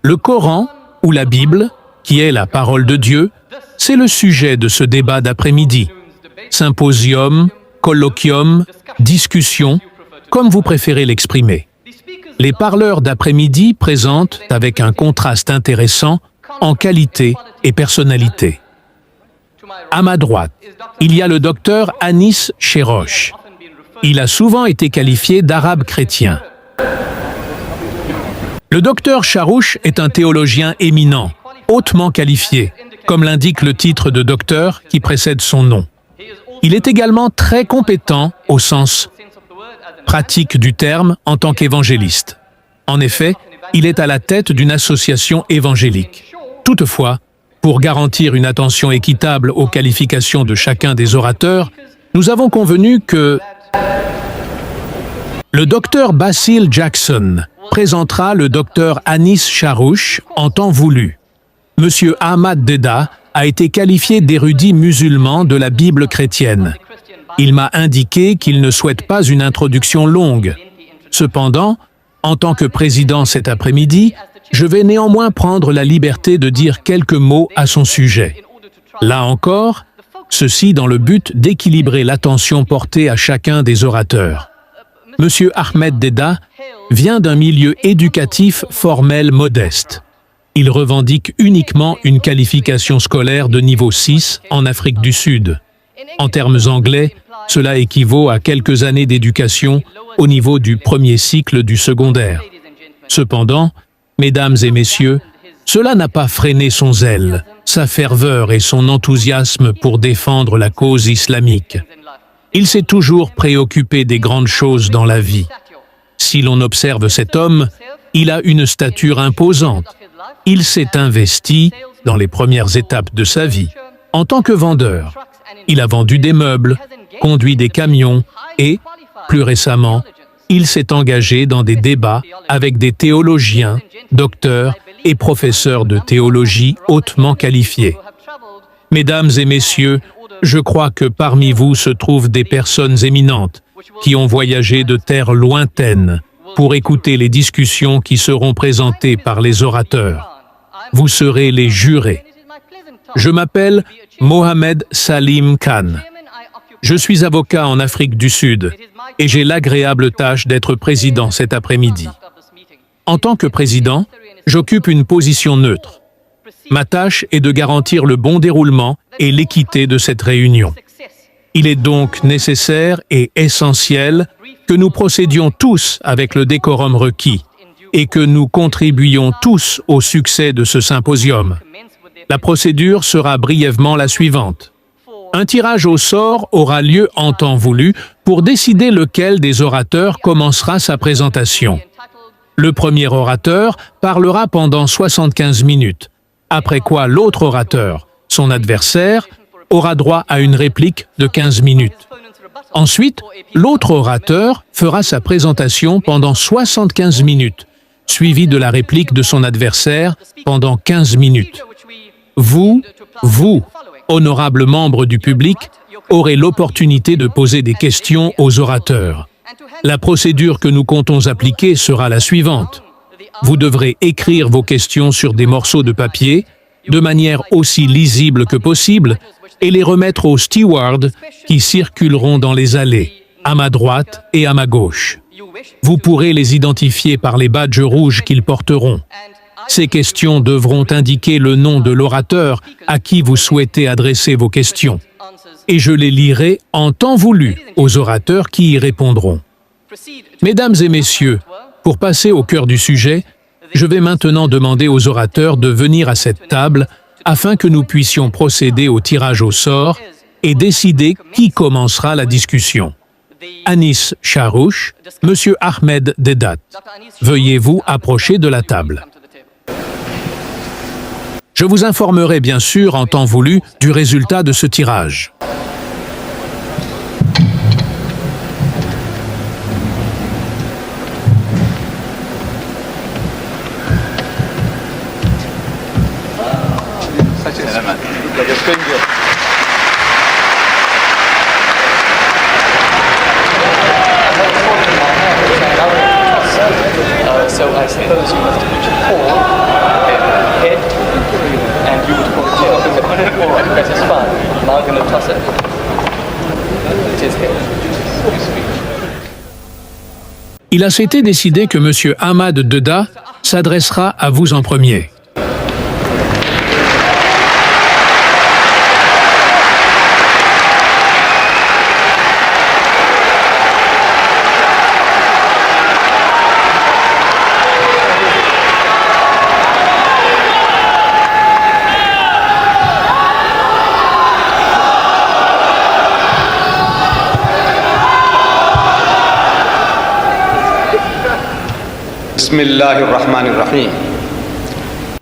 Le Coran ou la Bible, qui est la parole de Dieu, c'est le sujet de ce débat d'après-midi. Symposium, colloquium, discussion, comme vous préférez l'exprimer. Les parleurs d'après-midi présentent avec un contraste intéressant en qualité et personnalité. À ma droite, il y a le docteur Anis Cheroche. Il a souvent été qualifié d'arabe chrétien. Le docteur Charouche est un théologien éminent, hautement qualifié, comme l'indique le titre de docteur qui précède son nom. Il est également très compétent au sens pratique du terme en tant qu'évangéliste. En effet, il est à la tête d'une association évangélique. Toutefois, pour garantir une attention équitable aux qualifications de chacun des orateurs, nous avons convenu que le docteur Basil Jackson présentera le docteur Anis Charouche en temps voulu. Monsieur Ahmad Deda a été qualifié d'érudit musulman de la Bible chrétienne. Il m'a indiqué qu'il ne souhaite pas une introduction longue. Cependant, en tant que président cet après-midi, je vais néanmoins prendre la liberté de dire quelques mots à son sujet. Là encore, ceci dans le but d'équilibrer l'attention portée à chacun des orateurs. Monsieur Ahmed Deda vient d'un milieu éducatif formel modeste. Il revendique uniquement une qualification scolaire de niveau 6 en Afrique du Sud. En termes anglais, cela équivaut à quelques années d'éducation au niveau du premier cycle du secondaire. Cependant, mesdames et messieurs, cela n'a pas freiné son zèle, sa ferveur et son enthousiasme pour défendre la cause islamique. Il s'est toujours préoccupé des grandes choses dans la vie. Si l'on observe cet homme, il a une stature imposante. Il s'est investi, dans les premières étapes de sa vie, en tant que vendeur. Il a vendu des meubles, conduit des camions et, plus récemment, il s'est engagé dans des débats avec des théologiens, docteurs et professeurs de théologie hautement qualifiés. Mesdames et messieurs, je crois que parmi vous se trouvent des personnes éminentes qui ont voyagé de terres lointaines pour écouter les discussions qui seront présentées par les orateurs. Vous serez les jurés. Je m'appelle Mohamed Salim Khan. Je suis avocat en Afrique du Sud et j'ai l'agréable tâche d'être président cet après-midi. En tant que président, j'occupe une position neutre. Ma tâche est de garantir le bon déroulement et l'équité de cette réunion. Il est donc nécessaire et essentiel que nous procédions tous avec le décorum requis et que nous contribuions tous au succès de ce symposium. La procédure sera brièvement la suivante. Un tirage au sort aura lieu en temps voulu pour décider lequel des orateurs commencera sa présentation. Le premier orateur parlera pendant 75 minutes, après quoi l'autre orateur, son adversaire, aura droit à une réplique de 15 minutes. Ensuite, l'autre orateur fera sa présentation pendant 75 minutes, suivi de la réplique de son adversaire pendant 15 minutes. Vous, honorables membres du public, aurez l'opportunité de poser des questions aux orateurs. La procédure que nous comptons appliquer sera la suivante. Vous devrez écrire vos questions sur des morceaux de papier, de manière aussi lisible que possible, et les remettre aux stewards qui circuleront dans les allées, à ma droite et à ma gauche. Vous pourrez les identifier par les badges rouges qu'ils porteront. Ces questions devront indiquer le nom de l'orateur à qui vous souhaitez adresser vos questions. Et je les lirai en temps voulu aux orateurs qui y répondront. Mesdames et messieurs, pour passer au cœur du sujet, je vais maintenant demander aux orateurs de venir à cette table afin que nous puissions procéder au tirage au sort et décider qui commencera la discussion. Anis Charouche, Monsieur Ahmed Dedat, veuillez-vous approcher de la table. Je vous informerai bien sûr en temps voulu du résultat de ce tirage. So I suppose you must have mentioned Paul. Il a été décidé que M. Ahmad Deda s'adressera à vous en premier.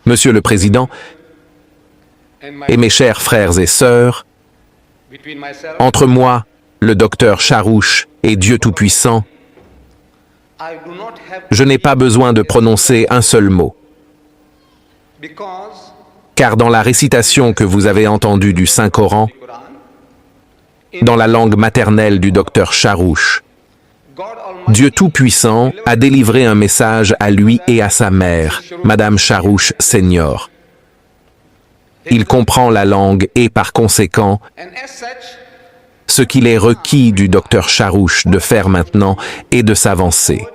Monsieur le Président, et mes chers frères et sœurs, entre moi, le docteur Charouch et Dieu Tout-Puissant, je n'ai pas besoin de prononcer un seul mot. Car dans la récitation que vous avez entendue du Saint-Coran, dans la langue maternelle du docteur Charouch, Dieu Tout-Puissant a délivré un message à lui et à sa mère, Madame Charouch Senior. Il comprend la langue et par conséquent, ce qu'il est requis du docteur Charouch de faire maintenant est de s'avancer.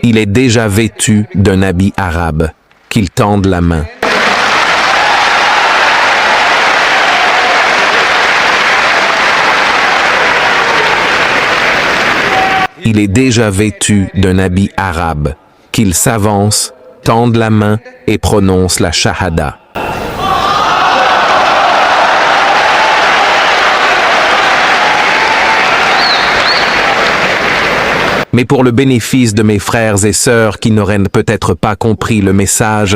Il est déjà vêtu d'un habit arabe, qu'il tende la main. Il est déjà vêtu d'un habit arabe, qu'il s'avance, tende la main et prononce la shahada. Mais pour le bénéfice de mes frères et sœurs qui n'auraient peut-être pas compris le message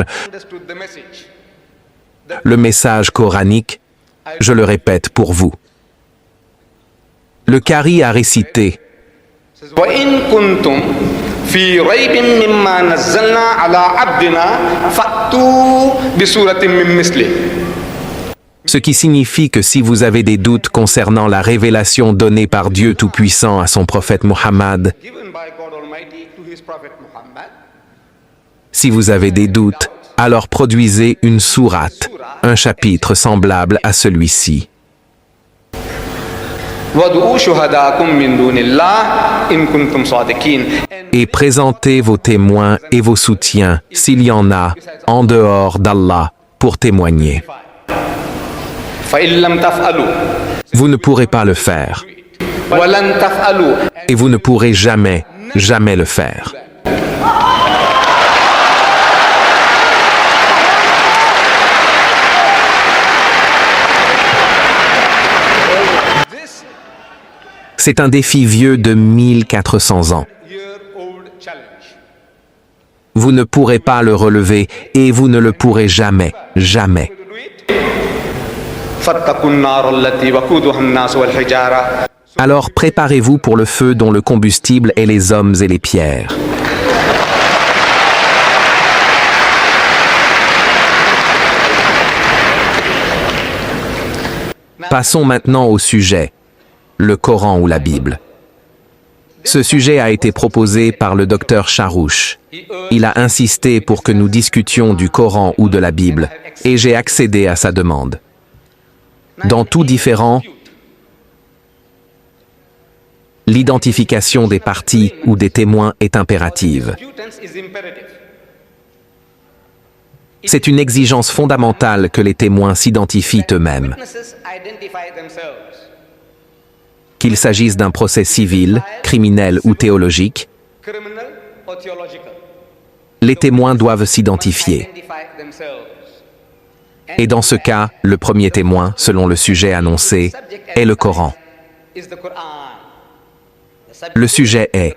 coranique, je le répète pour vous. Le qari a récité وَإِن كُنتُمْ فِي رَيْبٍ مِّمَّا نَزَّلْنَا عَلَى عَبْدِنَا فَأْتُوا بِسُورَةٍ مِّن مِّثْلِهِ. Ce qui signifie que si vous avez des doutes concernant la révélation donnée par Dieu Tout-Puissant à son prophète Muhammad, si vous avez des doutes, alors produisez une sourate, un chapitre semblable à celui-ci. Et présentez vos témoins et vos soutiens, s'il y en a, en dehors d'Allah, pour témoigner. Vous ne pourrez pas le faire. Et vous ne pourrez jamais, jamais le faire. C'est un défi vieux de 1400 ans. Vous ne pourrez pas le relever et vous ne le pourrez jamais, jamais. Alors préparez-vous pour le feu dont le combustible est les hommes et les pierres. Passons maintenant au sujet. Le Coran ou la Bible. Ce sujet a été proposé par le docteur Charouch. Il a insisté pour que nous discutions du Coran ou de la Bible, et j'ai accédé à sa demande. Dans tout différend, l'identification des parties ou des témoins est impérative. C'est une exigence fondamentale que les témoins s'identifient eux-mêmes. Qu'il s'agisse d'un procès civil, criminel ou théologique, les témoins doivent s'identifier. Et dans ce cas, le premier témoin, selon le sujet annoncé, est le Coran. Le sujet est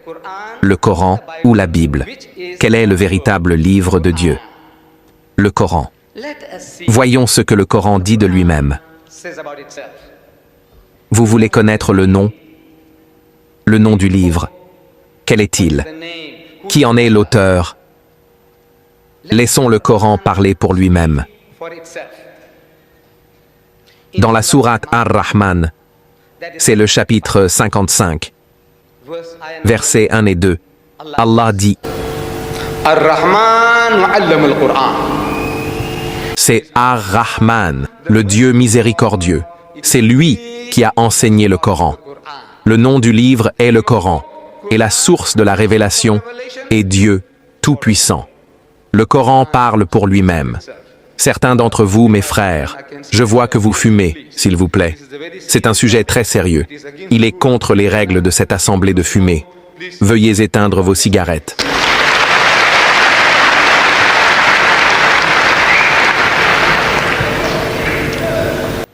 le Coran ou la Bible. Quel est le véritable livre de Dieu? Le Coran. Voyons ce que le Coran dit de lui-même. Vous voulez connaître le nom du livre. Quel est-il? Qui en est l'auteur? Laissons le Coran parler pour lui-même. Dans la sourate Ar-Rahman, c'est le chapitre 55, versets 1 et 2. Allah dit C'est Ar-Rahman, le Dieu miséricordieux. C'est lui qui a enseigné le Coran. Le nom du livre est le Coran, et la source de la révélation est Dieu Tout-Puissant. Le Coran parle pour lui-même. Certains d'entre vous, mes frères, je vois que vous fumez, s'il vous plaît. C'est un sujet très sérieux. Il est contre les règles de cette assemblée de fumer. Veuillez éteindre vos cigarettes.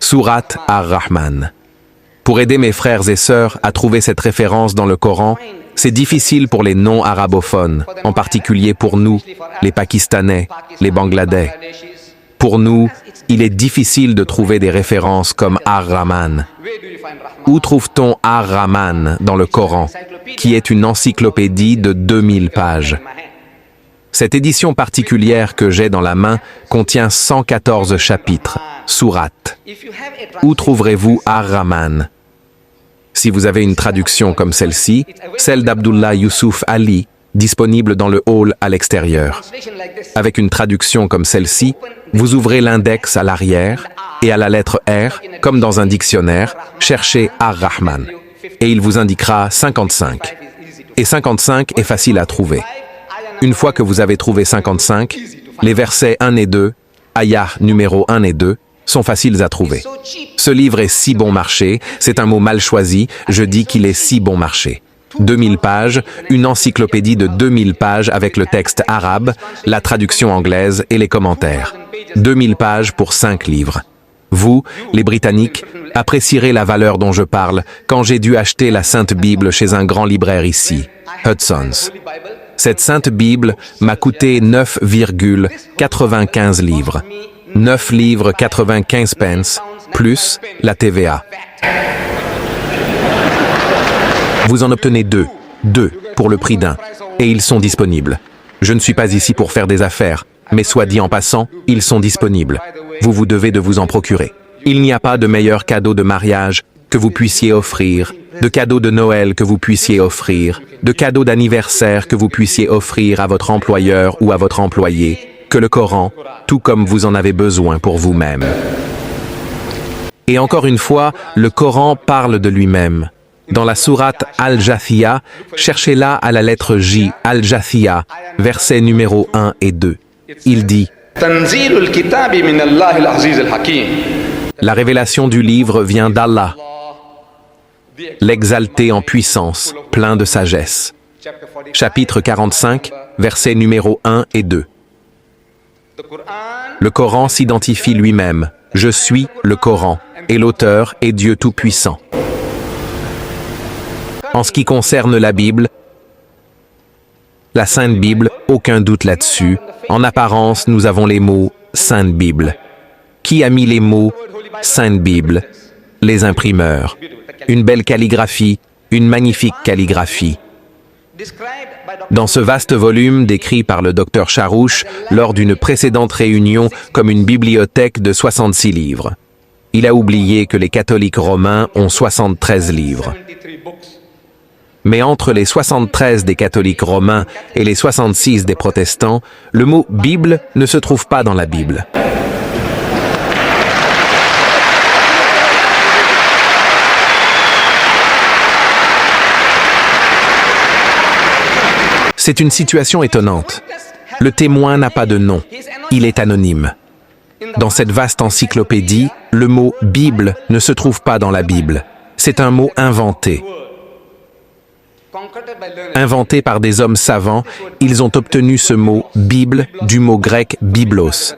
Sourate Ar-Rahman. Pour aider mes frères et sœurs à trouver cette référence dans le Coran, c'est difficile pour les non-arabophones, en particulier pour nous, les Pakistanais, les Bangladais. Pour nous, il est difficile de trouver des références comme Ar-Rahman. Où trouve-t-on Ar-Rahman dans le Coran, qui est une encyclopédie de 2000 pages? Cette édition particulière que j'ai dans la main contient 114 chapitres, sourates. Où trouverez-vous Ar-Rahman? Si vous avez une traduction comme celle-ci, celle d'Abdullah Yusuf Ali, disponible dans le hall à l'extérieur. Avec une traduction comme celle-ci, vous ouvrez l'index à l'arrière et à la lettre R, comme dans un dictionnaire, cherchez Ar-Rahman. Et il vous indiquera 55. Et 55 est facile à trouver. Une fois que vous avez trouvé 55, les versets 1 et 2, ayah numéro 1 et 2, sont faciles à trouver. Ce livre est si bon marché, c'est un mot mal choisi, je dis qu'il est si bon marché. 2000 pages, une encyclopédie de 2000 pages avec le texte arabe, la traduction anglaise et les commentaires. 2000 pages pour 5 livres. Vous, les Britanniques, apprécierez la valeur dont je parle quand j'ai dû acheter la Sainte Bible chez un grand libraire ici, Hudson's. Cette Sainte Bible m'a coûté 9,95 livres. 9 livres 95 pence, plus la TVA. Vous en obtenez 2 pour le prix d'un, et ils sont disponibles. Je ne suis pas ici pour faire des affaires, mais soit dit en passant, ils sont disponibles. Vous devez de vous en procurer. Il n'y a pas de meilleur cadeau de mariage que vous puissiez offrir, de cadeau de Noël que vous puissiez offrir, de cadeau d'anniversaire que vous puissiez offrir à votre employeur ou à votre employé, que le Coran, tout comme vous en avez besoin pour vous-même. Et encore une fois, le Coran parle de lui-même. Dans la sourate Al-Jathiyah, cherchez-la à la lettre J, Al-Jathiyah, versets numéro 1 et 2. Il dit « La révélation du livre vient d'Allah, l'exalté en puissance, plein de sagesse. » Chapitre 45, versets numéro 1 et 2. Le Coran s'identifie lui-même. Je suis le Coran, et l'auteur est Dieu Tout-Puissant. En ce qui concerne la Bible, la Sainte Bible, aucun doute là-dessus. En apparence, nous avons les mots « Sainte Bible ». Qui a mis les mots « Sainte Bible » ? Les imprimeurs. Une belle calligraphie, une magnifique calligraphie. Dans ce vaste volume décrit par le docteur Charouch lors d'une précédente réunion comme une bibliothèque de 66 livres. Il a oublié que les catholiques romains ont 73 livres. Mais entre les 73 des catholiques romains et les 66 des protestants, le mot « Bible » ne se trouve pas dans la Bible. C'est une situation étonnante. Le témoin n'a pas de nom. Il est anonyme. Dans cette vaste encyclopédie, le mot « Bible » ne se trouve pas dans la Bible. C'est un mot inventé. Inventé par des hommes savants, ils ont obtenu ce mot « Bible » du mot grec « biblos ».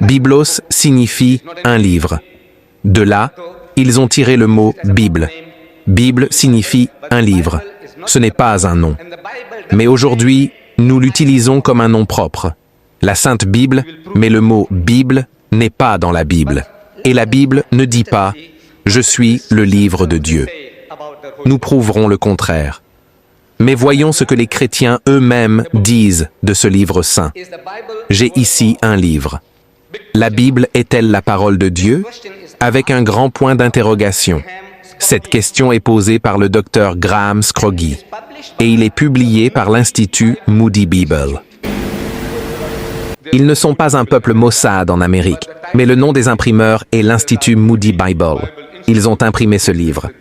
Biblos signifie « un livre ». De là, ils ont tiré le mot « Bible ». Bible signifie « un livre ». Ce n'est pas un nom. Mais aujourd'hui, nous l'utilisons comme un nom propre. La Sainte Bible, mais le mot « Bible » n'est pas dans la Bible. Et la Bible ne dit pas « Je suis le livre de Dieu ». Nous prouverons le contraire. Mais voyons ce que les chrétiens eux-mêmes disent de ce livre saint. J'ai ici un livre. La Bible est-elle la parole de Dieu? Avec un grand point d'interrogation. Cette question est posée par le docteur Graham Scroggie et il est publié par l'Institut Moody Bible. Ils ne sont pas un peuple Mossad en Amérique, mais le nom des imprimeurs est l'Institut Moody Bible. Ils ont imprimé ce livre.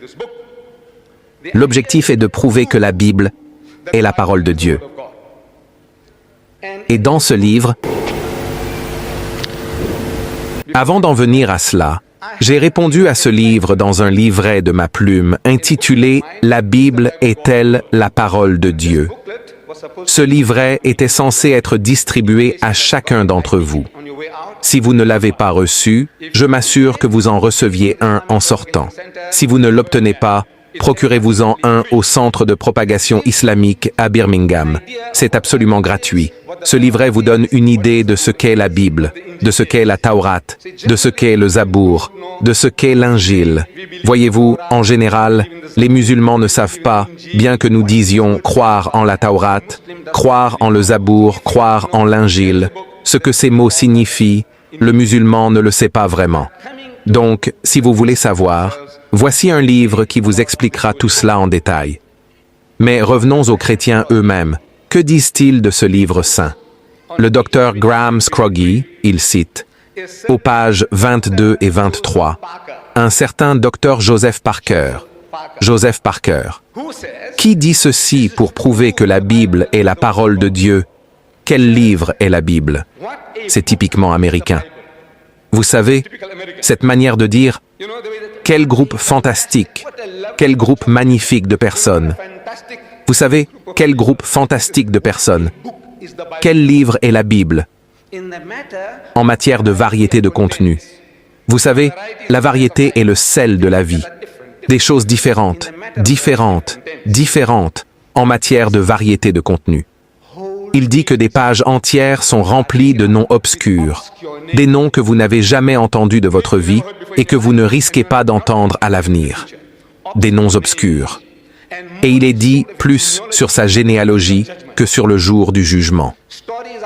L'objectif est de prouver que la Bible est la parole de Dieu. Et dans ce livre, avant d'en venir à cela, j'ai répondu à ce livre dans un livret de ma plume intitulé « La Bible est-elle la parole de Dieu ?» Ce livret était censé être distribué à chacun d'entre vous. Si vous ne l'avez pas reçu, je m'assure que vous en receviez un en sortant. Si vous ne l'obtenez pas, procurez-vous-en un au Centre de propagation islamique à Birmingham. C'est absolument gratuit. Ce livret vous donne une idée de ce qu'est la Bible, de ce qu'est la Taurat, de ce qu'est le Zabour, de ce qu'est l'Injil. Voyez-vous, en général, les musulmans ne savent pas, bien que nous disions croire en la Taurat, croire en le Zabour, croire en l'Injil, ce que ces mots signifient, le musulman ne le sait pas vraiment. Donc, si vous voulez savoir, voici un livre qui vous expliquera tout cela en détail. Mais revenons aux chrétiens eux-mêmes. Que disent-ils de ce livre saint? Le docteur Graham Scroggie, il cite, aux pages 22 et 23, un certain docteur Joseph Parker. Joseph Parker. Qui dit ceci pour prouver que la Bible est la parole de Dieu? Quel livre est la Bible? C'est typiquement américain. Vous savez, cette manière de dire, quel groupe fantastique, quel groupe magnifique de personnes. Vous savez, quel groupe fantastique de personnes. Quel livre est la Bible? En matière de variété de contenu. Vous savez, la variété est le sel de la vie. Des choses différentes, différentes, différentes, en matière de variété de contenu. Il dit que des pages entières sont remplies de noms obscurs, des noms que vous n'avez jamais entendus de votre vie et que vous ne risquez pas d'entendre à l'avenir. Des noms obscurs. Et il est dit plus sur sa généalogie que sur le jour du jugement.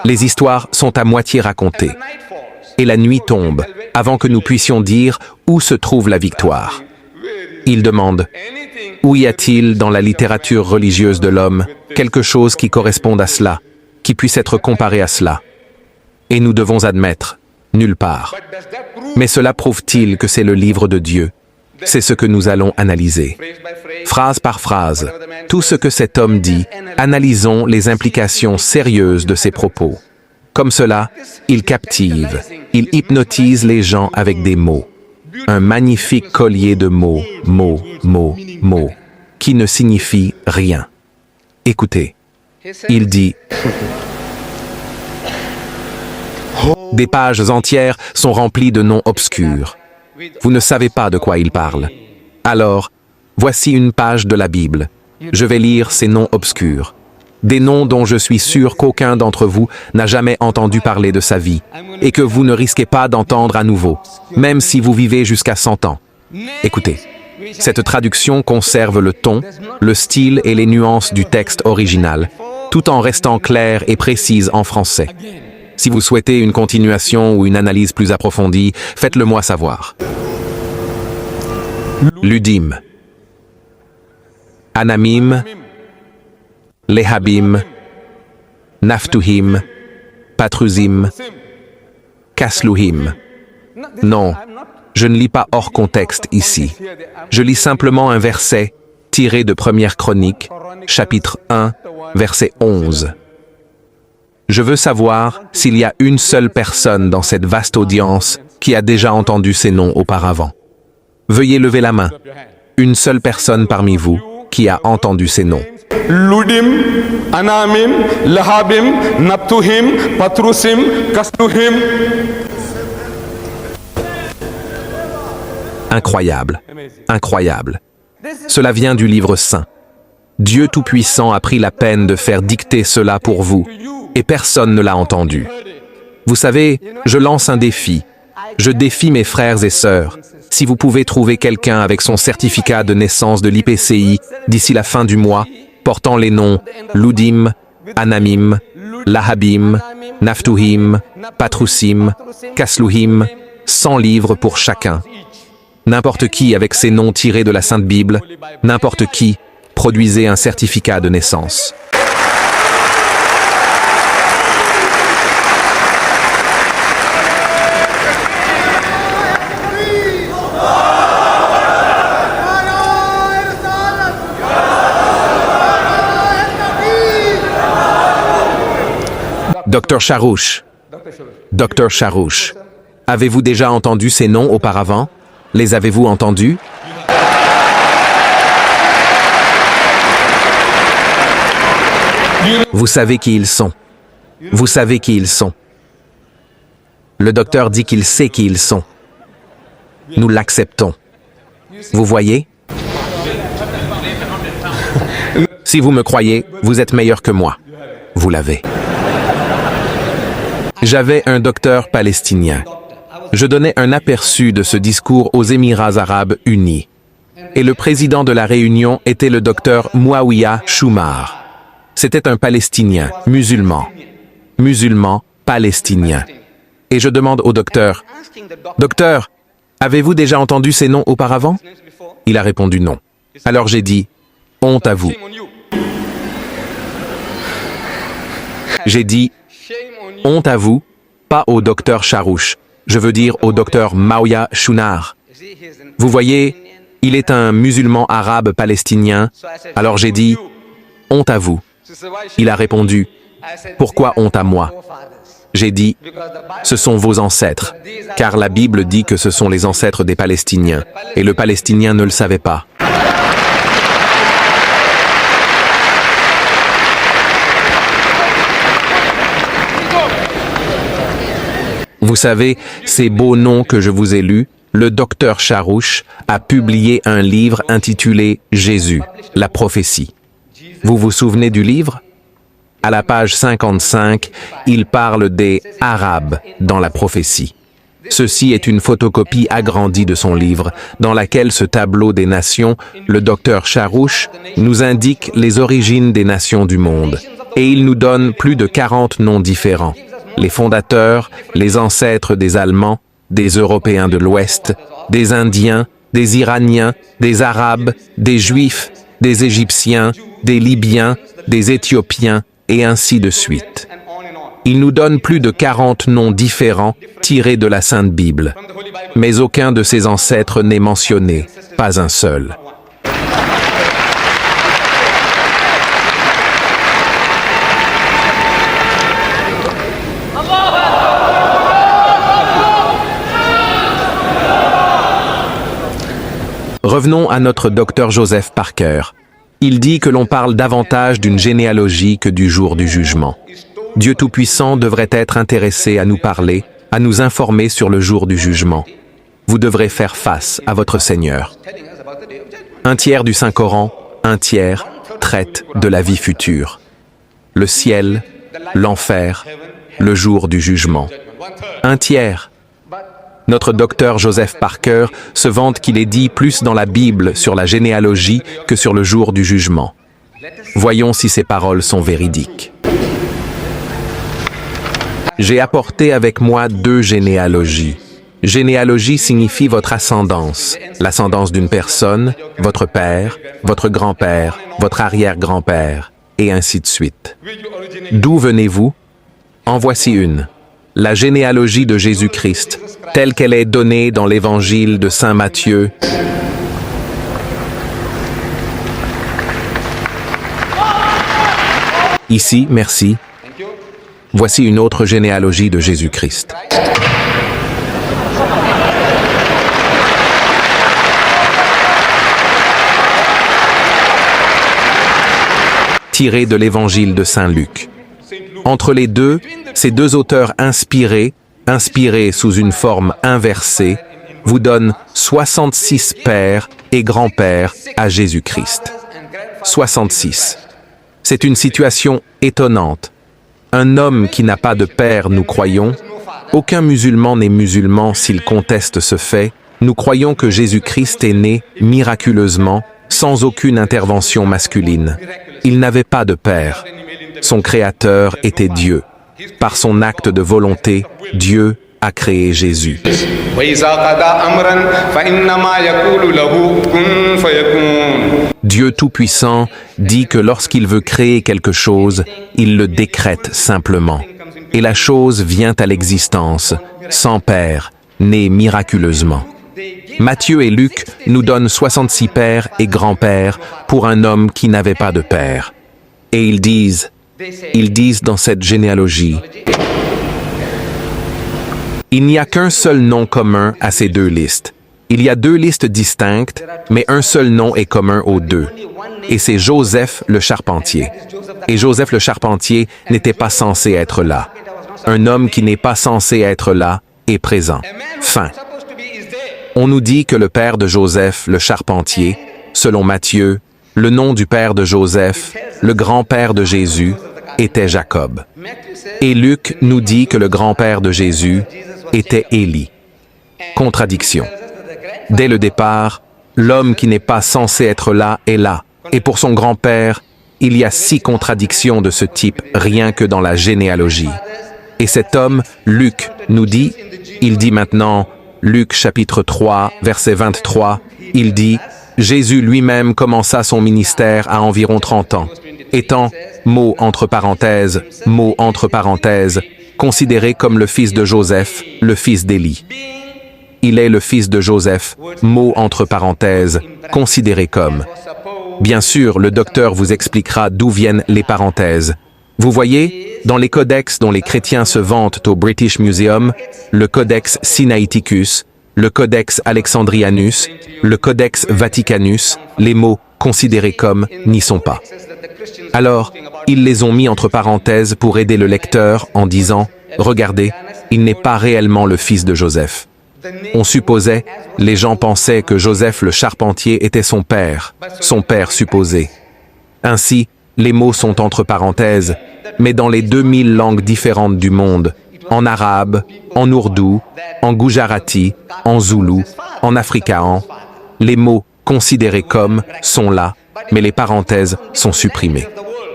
Les histoires sont à moitié racontées. Et la nuit tombe avant que nous puissions dire où se trouve la victoire. Il demande, où y a-t-il dans la littérature religieuse de l'homme quelque chose qui corresponde à cela, qui puisse être comparé à cela? Et nous devons admettre, nulle part. Mais cela prouve-t-il que c'est le livre de Dieu? C'est ce que nous allons analyser. Phrase par phrase, tout ce que cet homme dit, analysons les implications sérieuses de ses propos. Comme cela, il captive, il hypnotise les gens avec des mots. Un magnifique collier de mots, mots, mots, mots, qui ne signifie rien. Écoutez, il dit, des pages entières sont remplies de noms obscurs. Vous ne savez pas de quoi il parle. Alors, voici une page de la Bible. Je vais lire ces noms obscurs. Des noms dont je suis sûr qu'aucun d'entre vous n'a jamais entendu parler de sa vie, et que vous ne risquez pas d'entendre à nouveau, même si vous vivez jusqu'à 100 ans. Écoutez, cette traduction conserve le ton, le style et les nuances du texte original, tout en restant claire et précise en français. Si vous souhaitez une continuation ou une analyse plus approfondie, faites-le moi savoir. Ludim, Anamim, Lehabim, Naphtuhim, Patruzim, Kasluhim. Non, je ne lis pas hors contexte ici. Je lis simplement un verset tiré de Première Chronique, chapitre 1, verset 11. Je veux savoir s'il y a une seule personne dans cette vaste audience qui a déjà entendu ces noms auparavant. Veuillez lever la main. Une seule personne parmi vous qui a entendu ces noms. Ludim, Anamim, Lahabim, Naphtuhim, Patrusim, Kasluhim. Incroyable, incroyable. Cela vient du livre saint. Dieu Tout-Puissant a pris la peine de faire dicter cela pour vous, et personne ne l'a entendu. Vous savez, je lance un défi. Je défie mes frères et sœurs. Si vous pouvez trouver quelqu'un avec son certificat de naissance de l'IPCI d'ici la fin du mois, portant les noms Ludim, Anamim, Lahabim, Naphtuhim, Patrusim, Kasluhim, 100 livres pour chacun. N'importe qui avec ces noms tirés de la Sainte Bible, n'importe qui, produisez un certificat de naissance. Docteur Charouch. Docteur Charouch. Avez-vous déjà entendu ces noms auparavant? Les avez-vous entendus? Vous savez qui ils sont. Vous savez qui ils sont. Le docteur dit qu'il sait qui ils sont. Nous l'acceptons. Vous voyez? Si vous me croyez, vous êtes meilleur que moi. Vous l'avez. J'avais un docteur palestinien. Je donnais un aperçu de ce discours aux Émirats arabes unis. Et le président de la réunion était le docteur Mouawiya Choumar. C'était un Palestinien, musulman. Musulman, palestinien. Et je demande au docteur, « Docteur, avez-vous déjà entendu ces noms auparavant ?» Il a répondu non. Alors j'ai dit, « Honte à vous. » J'ai dit, « Honte à vous, pas au docteur Charouch. Je veux dire au docteur Mouawiya Choumar. Vous voyez, il est un musulman arabe palestinien. Alors j'ai dit, « Honte à vous. » Il a répondu, « Pourquoi honte à moi ?» J'ai dit, « Ce sont vos ancêtres, car la Bible dit que ce sont les ancêtres des Palestiniens, et le Palestinien ne le savait pas. » Vous savez, ces beaux noms que je vous ai lus, le docteur Charouch a publié un livre intitulé « Jésus, la prophétie ». Vous vous souvenez du livre? À la page 55, il parle des Arabes dans la prophétie. Ceci est une photocopie agrandie de son livre, dans laquelle ce tableau des nations, le docteur Charouch, nous indique les origines des nations du monde. Et il nous donne plus de 40 noms différents. Les fondateurs, les ancêtres des Allemands, des Européens de l'Ouest, des Indiens, des Iraniens, des Arabes, des Juifs, des Égyptiens, des Libyens, des Éthiopiens, et ainsi de suite. Il nous donne plus de 40 noms différents tirés de la Sainte Bible. Mais aucun de ses ancêtres n'est mentionné, pas un seul. Revenons à notre docteur Joseph Parker. Il dit que l'on parle davantage d'une généalogie que du jour du jugement. Dieu Tout-Puissant devrait être intéressé à nous parler, à nous informer sur le jour du jugement. Vous devrez faire face à votre Seigneur. Un tiers du Saint-Coran, un tiers, traite de la vie future. Le ciel, l'enfer, le jour du jugement. Un tiers. Notre docteur Joseph Parker se vante qu'il est dit plus dans la Bible sur la généalogie que sur le jour du jugement. Voyons si ces paroles sont véridiques. J'ai apporté avec moi 2 généalogies. Généalogie signifie votre ascendance, l'ascendance d'une personne, votre père, votre grand-père, votre arrière-grand-père, et ainsi de suite. D'où venez-vous? En voici une. La généalogie de Jésus-Christ, telle qu'elle est donnée dans l'évangile de Saint Matthieu. Ici, merci. Voici une autre généalogie de Jésus-Christ. Tirée de l'évangile de Saint Luc. Entre les deux, ces 2 auteurs inspirés sous une forme inversée, vous donnent 66 pères et grands-pères à Jésus-Christ. 66. C'est une situation étonnante. Un homme qui n'a pas de père, nous croyons. Aucun musulman n'est musulman s'il conteste ce fait. Nous croyons que Jésus-Christ est né miraculeusement, sans aucune intervention masculine. Il n'avait pas de père. Son créateur était Dieu. Par son acte de volonté, Dieu a créé Jésus. Dieu Tout-Puissant dit que lorsqu'il veut créer quelque chose, il le décrète simplement. Et la chose vient à l'existence, sans père, né miraculeusement. Matthieu et Luc nous donnent 66 pères et grands-pères pour un homme qui n'avait pas de père. Et ils disent, Ils disent dans cette généalogie, il n'y a qu'un seul nom commun à ces deux listes. Il y a deux listes distinctes, mais un seul nom est commun aux deux. Et c'est Joseph le charpentier. Et Joseph le charpentier n'était pas censé être là. Un homme qui n'est pas censé être là est présent. Fin. On nous dit que le père de Joseph le charpentier, selon Matthieu, le nom du père de Joseph, le grand-père de Jésus, était Jacob. Et Luc nous dit que le grand-père de Jésus était Élie. Contradiction. Dès le départ, l'homme qui n'est pas censé être là est là. Et pour son grand-père, il y a 6 contradictions de ce type rien que dans la généalogie. Et cet homme, Luc, nous dit, il dit maintenant, Luc chapitre 3, verset 23, il dit, Jésus lui-même commença son ministère à environ 30 ans, étant, mot entre parenthèses, considéré comme le fils de Joseph, le fils d'Élie. Il est le fils de Joseph, mot entre parenthèses, considéré comme. Bien sûr, le docteur vous expliquera d'où viennent les parenthèses. Vous voyez, dans les codex dont les chrétiens se vantent au British Museum, le codex Sinaiticus, le codex Alexandrianus, le codex Vaticanus, les mots considérés comme n'y sont pas. Alors, ils les ont mis entre parenthèses pour aider le lecteur en disant « Regardez, il n'est pas réellement le fils de Joseph ». On supposait, les gens pensaient que Joseph le charpentier était son père supposé. Ainsi, les mots sont entre parenthèses, mais dans les 2000 langues différentes du monde, en arabe, en ourdou, en gujarati, en zoulou, en afrikaans, les mots considérés comme sont là, mais les parenthèses sont supprimées.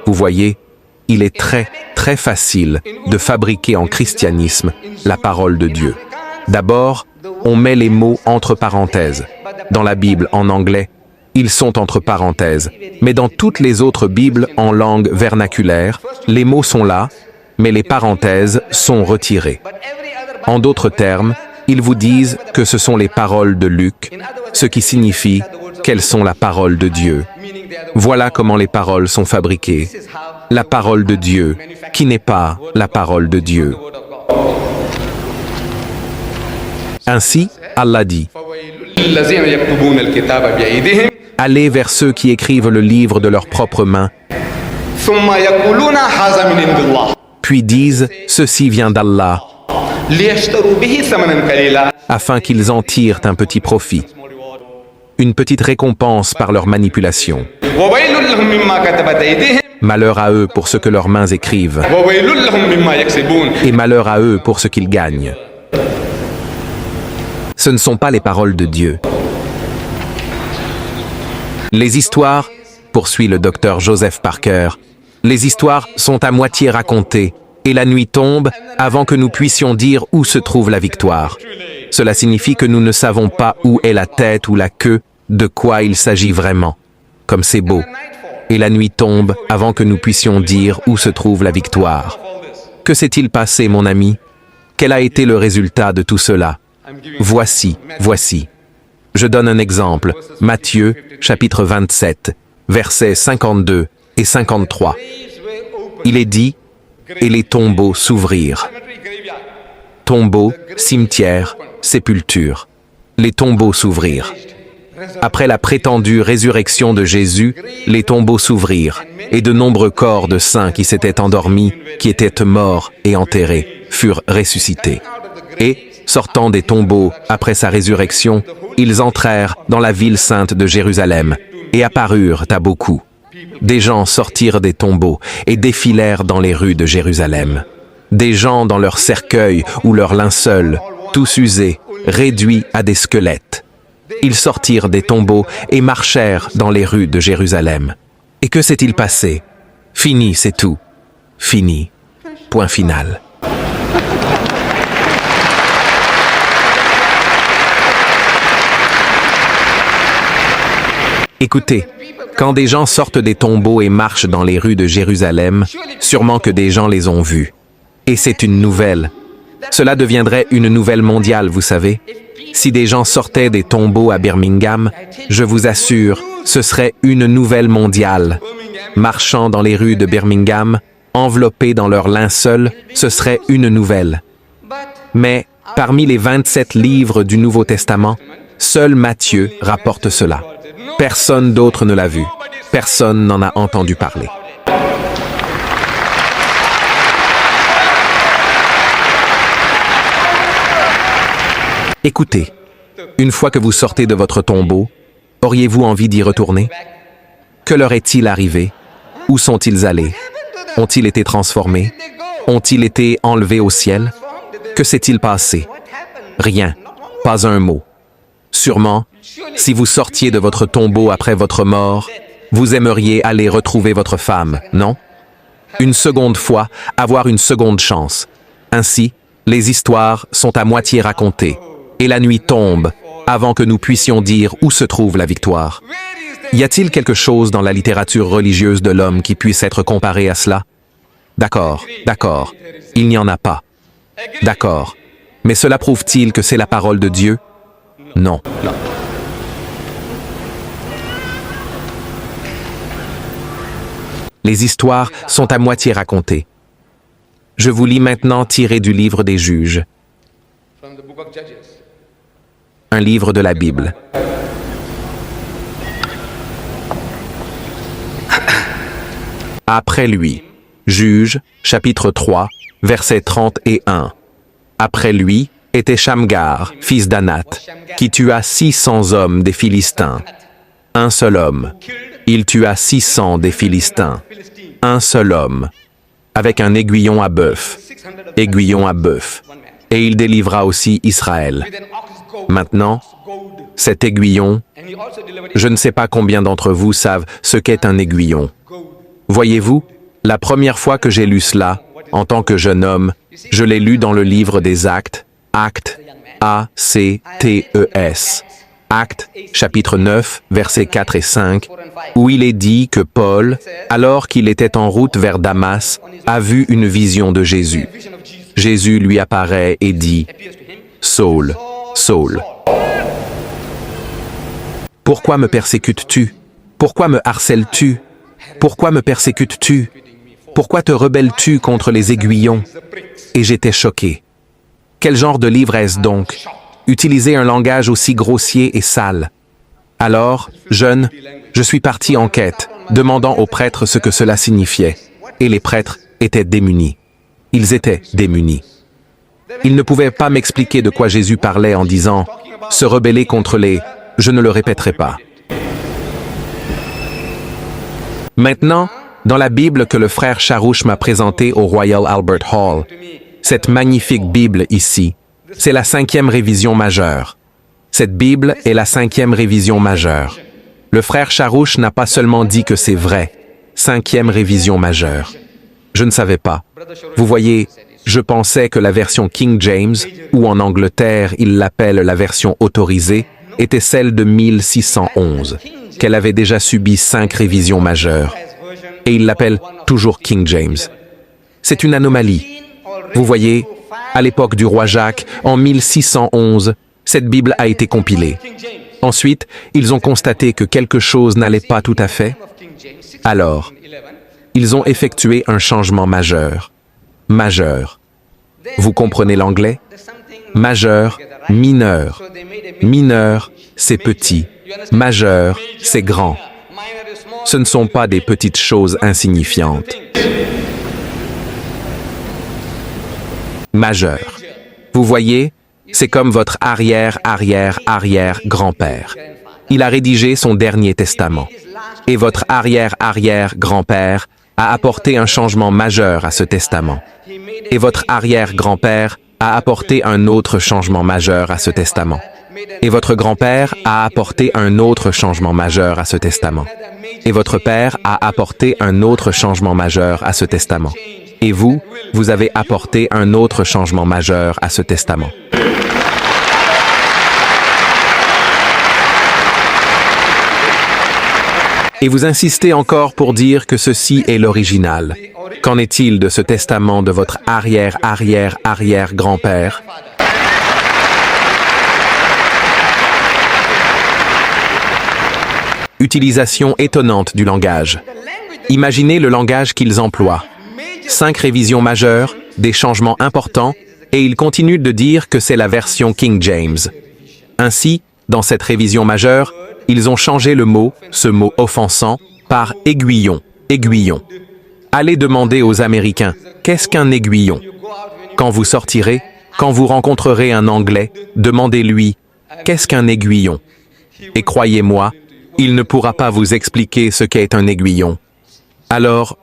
Vous voyez, il est très facile de fabriquer en christianisme la parole de Dieu. D'abord, on met les mots entre parenthèses. Dans la Bible en anglais, ils sont entre parenthèses. Mais dans toutes les autres Bibles en langue vernaculaire, les mots sont là, mais les parenthèses sont retirées. En d'autres termes, ils vous disent que ce sont les paroles de Luc, ce qui signifie qu'elles sont la parole de Dieu. Voilà comment les paroles sont fabriquées. La parole de Dieu, qui n'est pas la parole de Dieu. Ainsi, Allah dit, « Allez vers ceux qui écrivent le livre de leurs propres mains, puis disent, ceci vient d'Allah, afin qu'ils en tirent un petit profit, une petite récompense par leur manipulation. Malheur à eux pour ce que leurs mains écrivent, et malheur à eux pour ce qu'ils gagnent. » Ce ne sont pas les paroles de Dieu. Les histoires, poursuit le docteur Joseph Parker, les histoires sont à moitié racontées, et la nuit tombe avant que nous puissions dire où se trouve la victoire. Cela signifie que nous ne savons pas où est la tête ou la queue, de quoi il s'agit vraiment. Comme c'est beau. Et la nuit tombe avant que nous puissions dire où se trouve la victoire. Que s'est-il passé, mon ami? Quel a été le résultat de tout cela? Voici. Je donne un exemple. Matthieu, chapitre 27, versets 52 et 53. Il est dit, et les tombeaux s'ouvrirent. Tombeaux, cimetière, sépulture. Les tombeaux s'ouvrirent. Après la prétendue résurrection de Jésus, les tombeaux s'ouvrirent, et de nombreux corps de saints qui s'étaient endormis, qui étaient morts et enterrés, furent ressuscités. Et, sortant des tombeaux après sa résurrection, ils entrèrent dans la ville sainte de Jérusalem et apparurent à beaucoup. Des gens sortirent des tombeaux et défilèrent dans les rues de Jérusalem. Des gens dans leurs cercueils ou leurs linceuls, tous usés, réduits à des squelettes. Ils sortirent des tombeaux et marchèrent dans les rues de Jérusalem. Et que s'est-il passé? Fini, c'est tout. Fini. Point final. Écoutez, quand des gens sortent des tombeaux et marchent dans les rues de Jérusalem, sûrement que des gens les ont vus. Et c'est une nouvelle. Cela deviendrait une nouvelle mondiale, vous savez. Si des gens sortaient des tombeaux à Birmingham, je vous assure, ce serait une nouvelle mondiale. Marchant dans les rues de Birmingham, enveloppés dans leur linceul, ce serait une nouvelle. Mais parmi les 27 livres du Nouveau Testament, seul Matthieu rapporte cela. Personne d'autre ne l'a vu. Personne n'en a entendu parler. Écoutez, une fois que vous sortez de votre tombeau, auriez-vous envie d'y retourner? Que leur est-il arrivé? Où sont-ils allés? Ont-ils été transformés? Ont-ils été enlevés au ciel? Que s'est-il passé? Rien, pas un mot. Sûrement, si vous sortiez de votre tombeau après votre mort, vous aimeriez aller retrouver votre femme, non? Une seconde fois, avoir une seconde chance. Ainsi, les histoires sont à moitié racontées, et la nuit tombe avant que nous puissions dire où se trouve la victoire. Y a-t-il quelque chose dans la littérature religieuse de l'homme qui puisse être comparé à cela? D'accord, d'accord, il n'y en a pas. D'accord, mais cela prouve-t-il que c'est la parole de Dieu? Non. Les histoires sont à moitié racontées. Je vous lis maintenant tiré du livre des Juges, un livre de la Bible. Après lui, Juges, chapitre 3, versets 30 et 1. Après lui était Shamgar, fils d'Anath, qui tua 600 hommes des Philistins. Un seul homme. Il tua 600 des Philistins. Un seul homme. Avec un aiguillon à bœuf. Aiguillon à bœuf. Et il délivra aussi Israël. Maintenant, cet aiguillon, je ne sais pas combien d'entre vous savent ce qu'est un aiguillon. Voyez-vous, la première fois que j'ai lu cela, en tant que jeune homme, je l'ai lu dans le livre des Actes, Actes, A-C-T-E-S. Actes, chapitre 9, versets 4 et 5, où il est dit que Paul, alors qu'il était en route vers Damas, a vu une vision de Jésus. Jésus lui apparaît et dit, « Saul, Saul, pourquoi me persécutes-tu? Pourquoi me harcèles-tu? Pourquoi me persécutes-tu? Pourquoi te rebelles-tu contre les aiguillons? » Et j'étais choqué. Quel genre de livre est-ce donc? Utiliser un langage aussi grossier et sale. Alors, jeune, je suis parti en quête, demandant aux prêtres ce que cela signifiait. Et les prêtres étaient démunis. Ils étaient démunis. Ils ne pouvaient pas m'expliquer de quoi Jésus parlait en disant « se rebeller contre les... » Je ne le répéterai pas. Maintenant, dans la Bible que le frère Charouche m'a présentée au Royal Albert Hall, cette magnifique Bible ici, c'est la 5e révision majeure. Cette Bible est la 5e révision majeure. Le frère Charouche n'a pas seulement dit que c'est vrai, 5e révision majeure. Je ne savais pas. Vous voyez, je pensais que la version King James, ou en Angleterre il l'appelle la version autorisée, était celle de 1611, qu'elle avait déjà subi 5 révisions majeures. Et il l'appelle toujours King James. C'est une anomalie. Vous voyez, à l'époque du roi Jacques, en 1611, cette Bible a été compilée. Ensuite, ils ont constaté que quelque chose n'allait pas tout à fait. Alors, ils ont effectué un changement majeur. Majeur. Vous comprenez l'anglais? Majeur, mineur. Mineur, c'est petit. Majeur, c'est grand. Ce ne sont pas des petites choses insignifiantes. Majeur. Vous voyez, c'est comme votre arrière-arrière-arrière-grand-père. Il a rédigé son dernier testament. Et votre arrière-arrière-grand-père a apporté un changement majeur à ce testament. Et votre arrière-grand-père a apporté un autre changement majeur à ce testament. Et votre grand-père a apporté un autre changement majeur à ce testament. Et votre père a apporté un autre changement majeur à ce testament. Et vous, vous avez apporté un autre changement majeur à ce testament. Et vous insistez encore pour dire que ceci est l'original. Qu'en est-il de ce testament de votre arrière-arrière-arrière-grand-père? Utilisation étonnante du langage. Imaginez le langage qu'ils emploient. 5 révisions majeures, des changements importants, et il continue de dire que c'est la version King James. Ainsi, dans cette révision majeure, ils ont changé le mot, ce mot offensant, par aiguillon, aiguillon. Allez demander aux Américains, qu'est-ce qu'un aiguillon? Quand vous sortirez, quand vous rencontrerez un Anglais, demandez-lui, qu'est-ce qu'un aiguillon? Et croyez-moi, il ne pourra pas vous expliquer ce qu'est un aiguillon. Alors,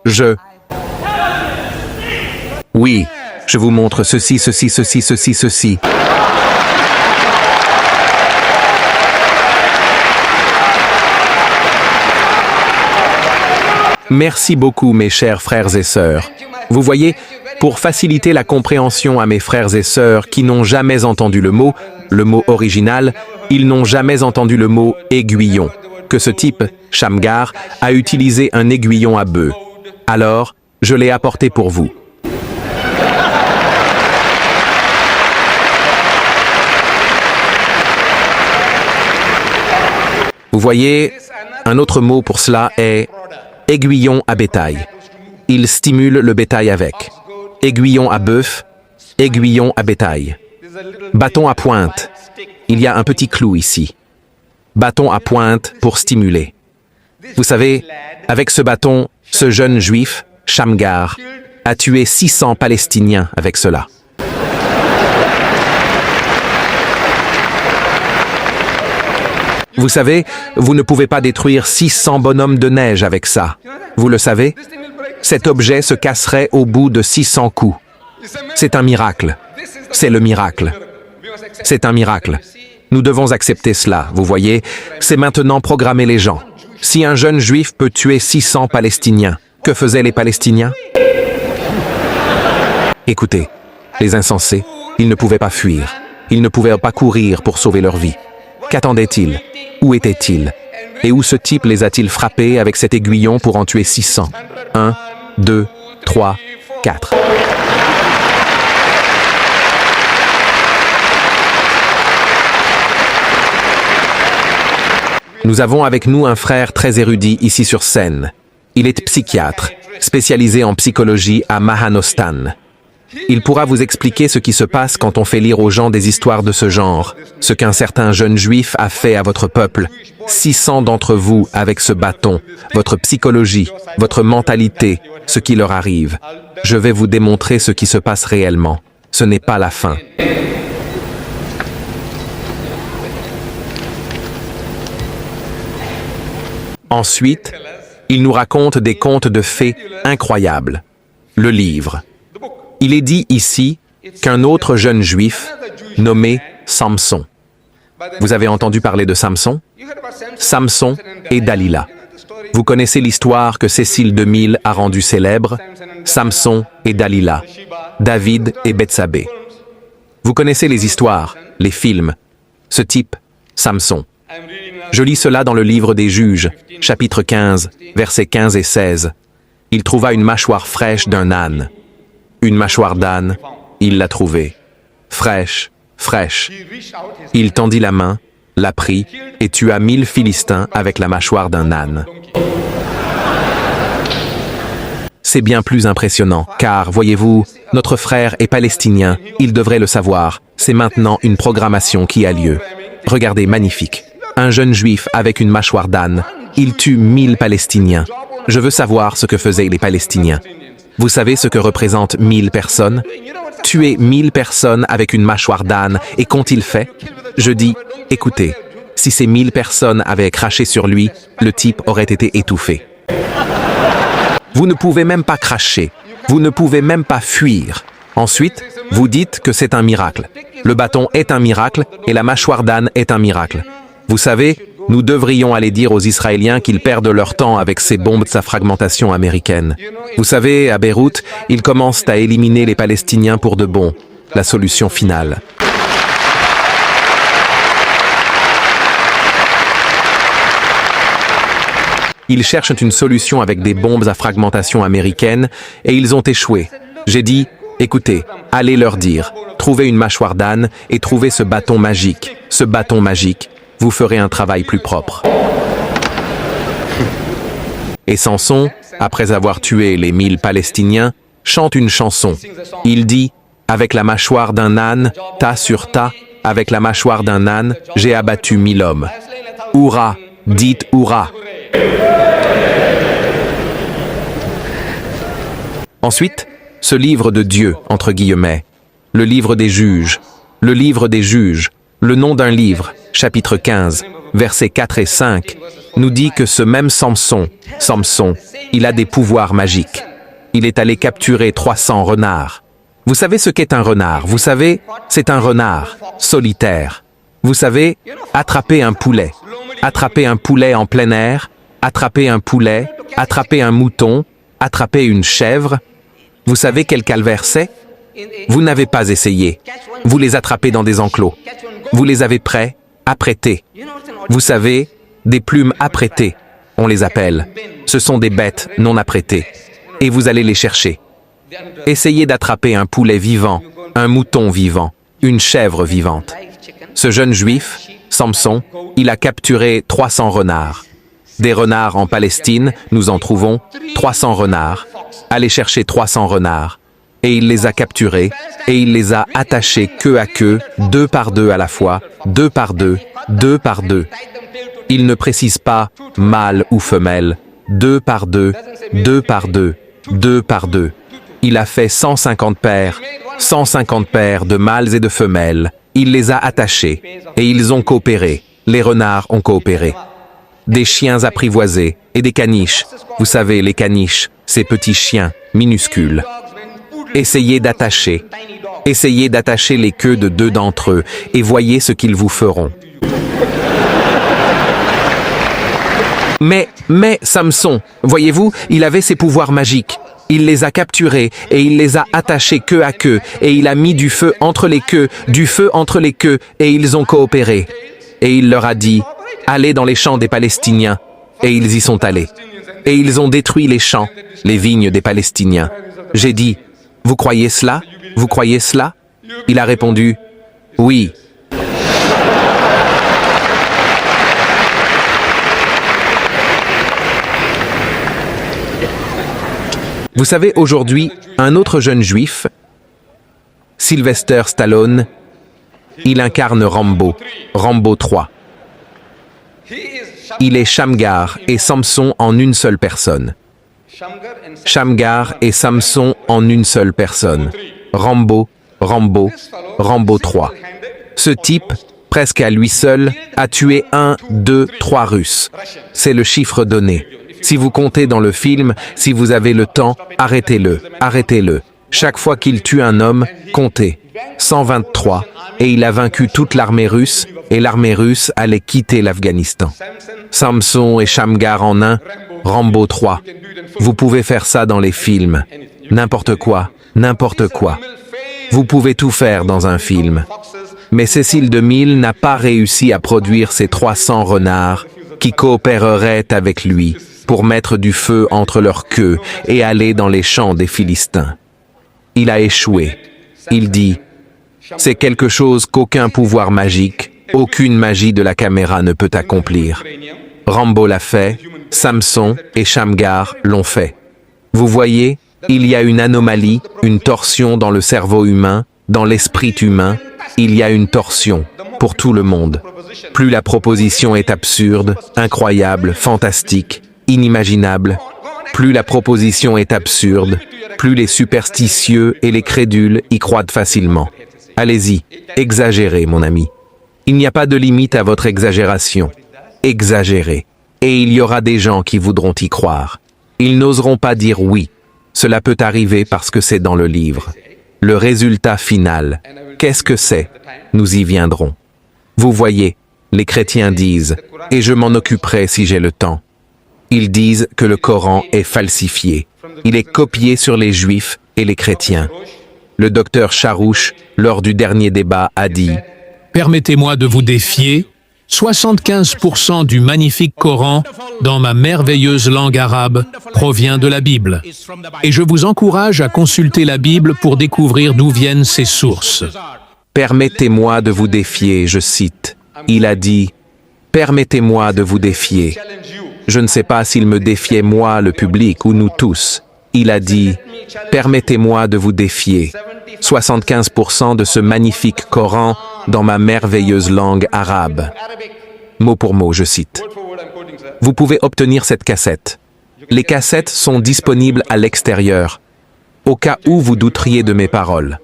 Oui, je vous montre ceci, ceci, ceci, ceci, ceci. Merci beaucoup, mes chers frères et sœurs. Vous voyez, pour faciliter la compréhension à mes frères et sœurs qui n'ont jamais entendu le mot original, ils n'ont jamais entendu le mot aiguillon, que ce type, Shamgar, a utilisé un aiguillon à bœuf. Alors, je l'ai apporté pour vous. Vous voyez, un autre mot pour cela est aiguillon à bétail. Il stimule le bétail avec. Aiguillon à bœuf, aiguillon à bétail. Bâton à pointe. Il y a un petit clou ici. Bâton à pointe pour stimuler. Vous savez, avec ce bâton, ce jeune juif, Shamgar, a tué 600 Palestiniens avec cela. Vous savez, vous ne pouvez pas détruire 600 bonhommes de neige avec ça. Vous le savez? Cet objet se casserait au bout de 600 coups. C'est un miracle. C'est le miracle. C'est un miracle. Nous devons accepter cela, vous voyez. C'est maintenant programmer les gens. Si un jeune juif peut tuer 600 Palestiniens, que faisaient les Palestiniens? Écoutez, les insensés, ils ne pouvaient pas fuir. Ils ne pouvaient pas courir pour sauver leur vie. Qu'attendaient-ils? Où étaient-ils? Et où ce type les a-t-il frappés avec cet aiguillon pour en tuer 600? 1, 2, 3, 4. Nous avons avec nous un frère très érudit ici sur scène. Il est psychiatre, spécialisé en psychologie à Mahanostan. Il pourra vous expliquer ce qui se passe quand on fait lire aux gens des histoires de ce genre, ce qu'un certain jeune juif a fait à votre peuple. 600 d'entre vous avec ce bâton, votre psychologie, votre mentalité, ce qui leur arrive. Je vais vous démontrer ce qui se passe réellement. Ce n'est pas la fin. Ensuite, il nous raconte des contes de fées incroyables. Le livre. Il est dit ici qu'un autre jeune juif, nommé Samson. Vous avez entendu parler de Samson? Samson et Dalila. Vous connaissez l'histoire que Cécile DeMille a rendue célèbre? Samson et Dalila. David et Bethsabée. Vous connaissez les histoires, les films. Ce type, Samson. Je lis cela dans le livre des Juges, chapitre 15, versets 15 et 16. Il trouva une mâchoire fraîche d'un âne. Une mâchoire d'âne, il l'a trouvée. Fraîche, fraîche. Il tendit la main, la prit, et tua 1000 Philistins avec la mâchoire d'un âne. C'est bien plus impressionnant, car, voyez-vous, notre frère est palestinien, il devrait le savoir. C'est maintenant une programmation qui a lieu. Regardez, magnifique. Un jeune juif avec une mâchoire d'âne, il tue 1000 Palestiniens. Je veux savoir ce que faisaient les Palestiniens. Vous savez ce que représentent 1000 personnes? Tuer 1000 personnes avec une mâchoire d'âne, et qu'ont-ils fait? Je dis, écoutez, si ces 1000 personnes avaient craché sur lui, le type aurait été étouffé. Vous ne pouvez même pas cracher, vous ne pouvez même pas fuir. Ensuite, vous dites que c'est un miracle. Le bâton est un miracle et la mâchoire d'âne est un miracle. Vous savez, nous devrions aller dire aux Israéliens qu'ils perdent leur temps avec ces bombes à fragmentation américaines. Vous savez, à Beyrouth, ils commencent à éliminer les Palestiniens pour de bon. La solution finale. Ils cherchent une solution avec des bombes à fragmentation américaines et ils ont échoué. J'ai dit, écoutez, allez leur dire, trouvez une mâchoire d'âne et trouvez ce bâton magique. Ce bâton magique, vous ferez un travail plus propre. Et Samson, après avoir tué les 1000 Palestiniens, chante une chanson. Il dit, avec la mâchoire d'un âne, tas sur tas, avec la mâchoire d'un âne, j'ai abattu 1000 hommes. Hourra, dites hourra. Ensuite, ce livre de Dieu, entre guillemets, le livre des juges, le livre des juges, le nom d'un livre, chapitre 15, versets 4 et 5, nous dit que ce même Samson, il a des pouvoirs magiques. Il est allé capturer 300 renards. Vous savez ce qu'est un renard? Vous savez, c'est un renard, solitaire. Vous savez, attraper un poulet en plein air, attraper un poulet, attraper un mouton, attraper une chèvre. Vous savez quel calvaire c'est? Vous n'avez pas essayé. Vous les attrapez dans des enclos. Vous les avez prêts, apprêtés. Vous savez, des plumes apprêtées, on les appelle. Ce sont des bêtes non apprêtées. Et vous allez les chercher. Essayez d'attraper un poulet vivant, un mouton vivant, une chèvre vivante. Ce jeune juif, Samson, il a capturé 300 renards. Des renards en Palestine, nous en trouvons 300 renards. Allez chercher 300 renards. Et il les a capturés, et il les a attachés queue à queue, 2 par 2 à la fois, 2 par 2, 2 par 2. Il ne précise pas mâle ou femelle, 2 par 2, 2 par 2, 2 par 2. Il a fait 150 paires de mâles et de femelles. Il les a attachés, et ils ont coopéré. Les renards ont coopéré. Des chiens apprivoisés et des caniches. Vous savez, les caniches, ces petits chiens minuscules. Essayez d'attacher les queues de 2 d'entre eux et voyez ce qu'ils vous feront. Mais Samson, voyez-vous, il avait ses pouvoirs magiques. Il les a capturés et il les a attachés queue à queue et il a mis du feu entre les queues, et ils ont coopéré. Et il leur a dit, allez dans les champs des Palestiniens. Et ils y sont allés. Et ils ont détruit les champs, les vignes des Palestiniens. J'ai dit, vous croyez cela? Vous croyez cela? Il a répondu, oui. Vous savez, aujourd'hui, un autre jeune juif, Sylvester Stallone, il incarne Rambo 3. Il est Shamgar et Samson en une seule personne. Shamgar et Samson en une seule personne. Rambo 3. Ce type, presque à lui seul, a tué 1, 2, 3 Russes. C'est le chiffre donné. Si vous comptez dans le film, si vous avez le temps, arrêtez-le. Chaque fois qu'il tue un homme, comptez. 123. Et il a vaincu toute l'armée russe, et l'armée russe allait quitter l'Afghanistan. Samson et Shamgar en un, Rambo 3. Vous pouvez faire ça dans les films. N'importe quoi. Vous pouvez tout faire dans un film. Mais Cécile DeMille n'a pas réussi à produire ces 300 renards qui coopéreraient avec lui pour mettre du feu entre leurs queues et aller dans les champs des Philistins. Il a échoué. Il dit, c'est quelque chose qu'aucun pouvoir magique, aucune magie de la caméra ne peut accomplir. Rambo l'a fait, Samson et Shamgar l'ont fait. Vous voyez, il y a une anomalie, une torsion dans le cerveau humain, dans l'esprit humain, il y a une torsion pour tout le monde. Plus la proposition est absurde, incroyable, fantastique, inimaginable, plus la proposition est absurde, plus les superstitieux et les crédules y croient facilement. Allez-y, exagérez, mon ami. Il n'y a pas de limite à votre exagération. Exagérez. Et il y aura des gens qui voudront y croire. Ils n'oseront pas dire oui. Cela peut arriver parce que c'est dans le livre. Le résultat final, qu'est-ce que c'est? Nous y viendrons. Vous voyez, les chrétiens disent, et je m'en occuperai si j'ai le temps. Ils disent que le Coran est falsifié. Il est copié sur les Juifs et les chrétiens. Le docteur Charouch, lors du dernier débat, a dit « Permettez-moi de vous défier, 75% du magnifique Coran, dans ma merveilleuse langue arabe, provient de la Bible. Et je vous encourage à consulter la Bible pour découvrir d'où viennent ses sources. » Permettez-moi de vous défier, je cite. Il a dit « Permettez-moi de vous défier. » Je ne sais pas s'il me défiait moi, le public, ou nous tous. Il a dit, « Permettez-moi de vous défier. 75% de ce magnifique Coran dans ma merveilleuse langue arabe. » Mot pour mot, je cite. Vous pouvez obtenir cette cassette. Les cassettes sont disponibles à l'extérieur, au cas où vous douteriez de mes paroles.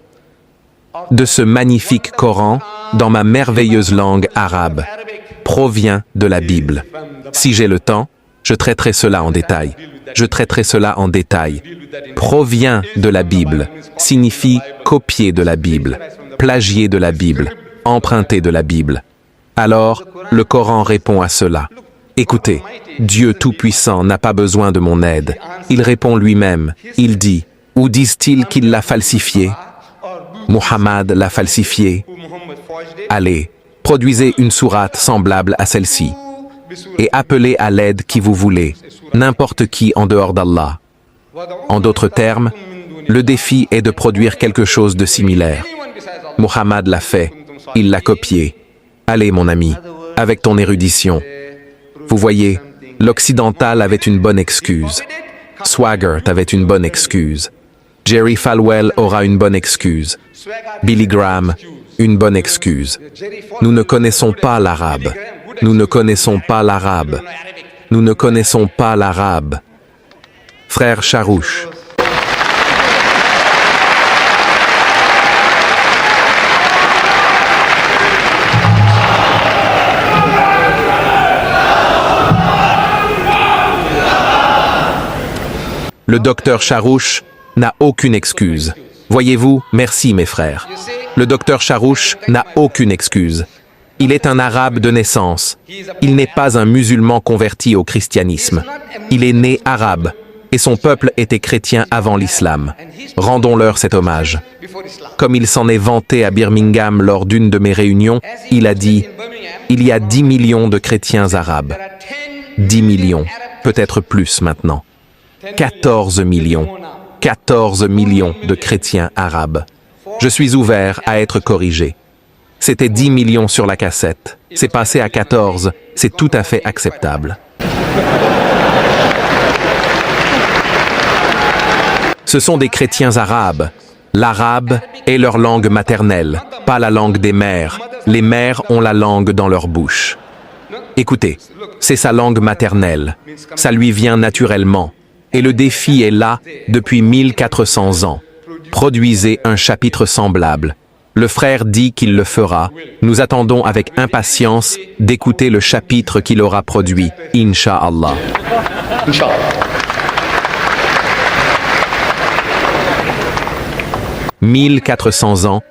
De ce magnifique Coran dans ma merveilleuse langue arabe provient de la Bible. Si j'ai le temps, je traiterai cela en détail. Provient de la Bible signifie copier de la Bible, plagier de la Bible, emprunter de la Bible. Alors, le Coran répond à cela. Écoutez, Dieu Tout-Puissant n'a pas besoin de mon aide. Il répond lui-même. Il dit, ou disent-ils qu'il l'a falsifié? Muhammad l'a falsifié. Allez, produisez une sourate semblable à celle-ci et appelez à l'aide qui vous voulez, n'importe qui en dehors d'Allah. En d'autres termes, le défi est de produire quelque chose de similaire. Muhammad l'a fait, il l'a copié. Allez, mon ami, avec ton érudition. Vous voyez, l'occidental avait une bonne excuse. Swaggart avait une bonne excuse. Jerry Falwell aura une bonne excuse. Billy Graham, une bonne excuse. Nous ne connaissons pas l'arabe. Nous ne connaissons pas l'arabe. Nous ne connaissons pas l'arabe. Frère Charouch. Le docteur Charouch n'a aucune excuse. Voyez-vous, merci mes frères. Le docteur Charouch n'a aucune excuse. Il est un arabe de naissance. Il n'est pas un musulman converti au christianisme. Il est né arabe, et son peuple était chrétien avant l'islam. Rendons-leur cet hommage. Comme il s'en est vanté à Birmingham lors d'une de mes réunions, il a dit « Il y a 10 millions de chrétiens arabes. 10 millions, peut-être plus maintenant. 14 millions. 14 millions de chrétiens arabes. Je suis ouvert à être corrigé. C'était 10 millions sur la cassette. C'est passé à 14. C'est tout à fait acceptable. Ce sont des chrétiens arabes. L'arabe est leur langue maternelle, pas la langue des mères. Les mères ont la langue dans leur bouche. Écoutez, c'est sa langue maternelle. Ça lui vient naturellement. Et le défi est là depuis 1400 ans. Produisez un chapitre semblable. Le frère dit qu'il le fera. Nous attendons avec impatience d'écouter le chapitre qu'il aura produit, Inch'Allah. 1400 ans,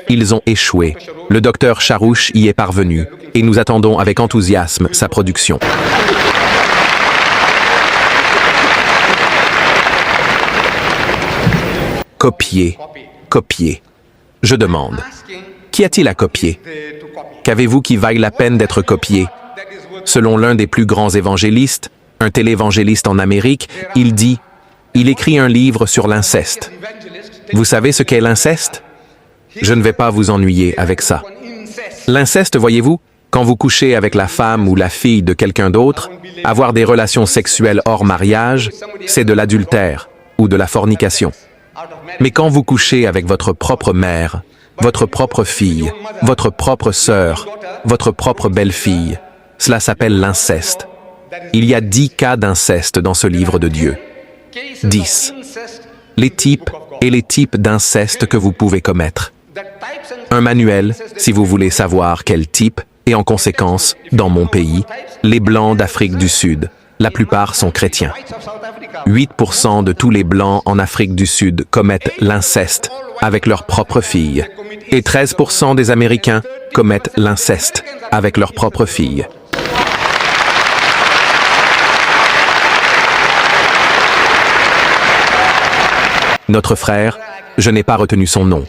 ils ont échoué. Le docteur Charouch y est parvenu et nous attendons avec enthousiasme sa production. Copier, copier. Je demande, qu'y a-t-il à copier? Qu'avez-vous qui vaille la peine d'être copié? Selon l'un des plus grands évangélistes, un télévangéliste en Amérique, il dit, il écrit un livre sur l'inceste. Vous savez ce qu'est l'inceste? Je ne vais pas vous ennuyer avec ça. L'inceste, voyez-vous, quand vous couchez avec la femme ou la fille de quelqu'un d'autre, avoir des relations sexuelles hors mariage, c'est de l'adultère ou de la fornication. Mais quand vous couchez avec votre propre mère, votre propre fille, votre propre sœur, votre propre belle-fille, cela s'appelle l'inceste. Il y a 10 cas d'inceste dans ce livre de Dieu. 10. Les types et les types d'inceste que vous pouvez commettre. Un manuel, si vous voulez savoir quel type, et en conséquence, dans mon pays, les Blancs d'Afrique du Sud, la plupart sont chrétiens. 8% de tous les Blancs en Afrique du Sud commettent l'inceste avec leurs propres filles. Et 13% des Américains commettent l'inceste avec leurs propres filles. Notre frère, je n'ai pas retenu son nom,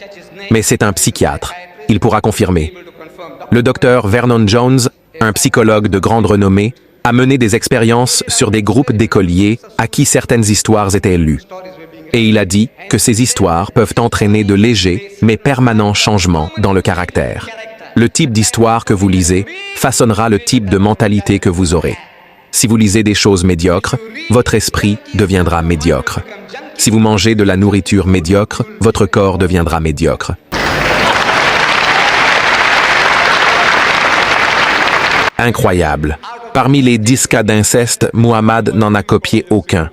mais c'est un psychiatre. Il pourra confirmer. Le docteur Vernon Jones, un psychologue de grande renommée, a mené des expériences sur des groupes d'écoliers à qui certaines histoires étaient lues. Et il a dit que ces histoires peuvent entraîner de légers mais permanents changements dans le caractère. Le type d'histoire que vous lisez façonnera le type de mentalité que vous aurez. Si vous lisez des choses médiocres, votre esprit deviendra médiocre. Si vous mangez de la nourriture médiocre, votre corps deviendra médiocre. Incroyable. Parmi les 10 cas d'inceste, Muhammad n'en a copié aucun.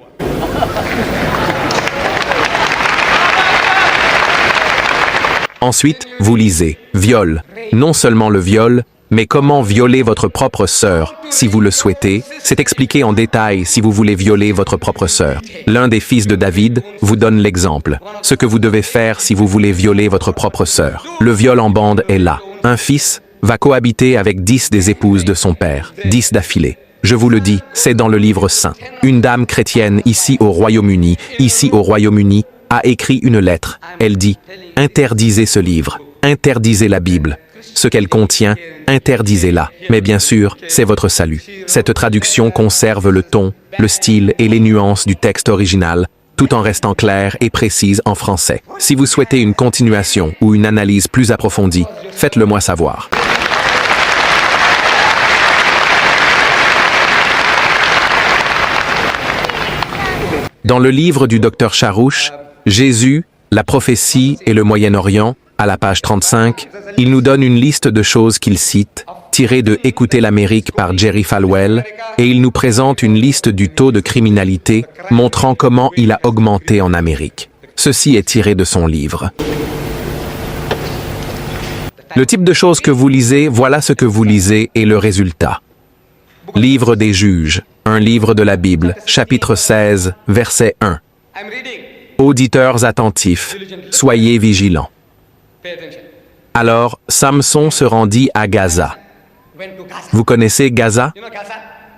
Ensuite, vous lisez « viol ». Non seulement le viol, mais comment violer votre propre sœur, si vous le souhaitez, c'est expliqué en détail si vous voulez violer votre propre sœur. L'un des fils de David vous donne l'exemple. Ce que vous devez faire si vous voulez violer votre propre sœur. Le viol en bande est là. Un fils va cohabiter avec 10 des épouses de son père, 10 d'affilée. Je vous le dis, c'est dans le livre saint. Une dame chrétienne ici au Royaume-Uni, a écrit une lettre. Elle dit « Interdisez ce livre, interdisez la Bible. Ce qu'elle contient, interdisez-la. Mais bien sûr, c'est votre salut. » Cette traduction conserve le ton, le style et les nuances du texte original, tout en restant claire et précise en français. Si vous souhaitez une continuation ou une analyse plus approfondie, faites-le moi savoir. Dans le livre du Dr Charouch, Jésus, la prophétie et le Moyen-Orient, à la page 35, il nous donne une liste de choses qu'il cite, tirée de Écouter l'Amérique par Jerry Falwell, et il nous présente une liste du taux de criminalité, montrant comment il a augmenté en Amérique. Ceci est tiré de son livre. Le type de choses que vous lisez, voilà ce que vous lisez et le résultat. Livre des juges, un livre de la Bible, chapitre 16, verset 1. Auditeurs attentifs, soyez vigilants. Alors, Samson se rendit à Gaza. Vous connaissez Gaza?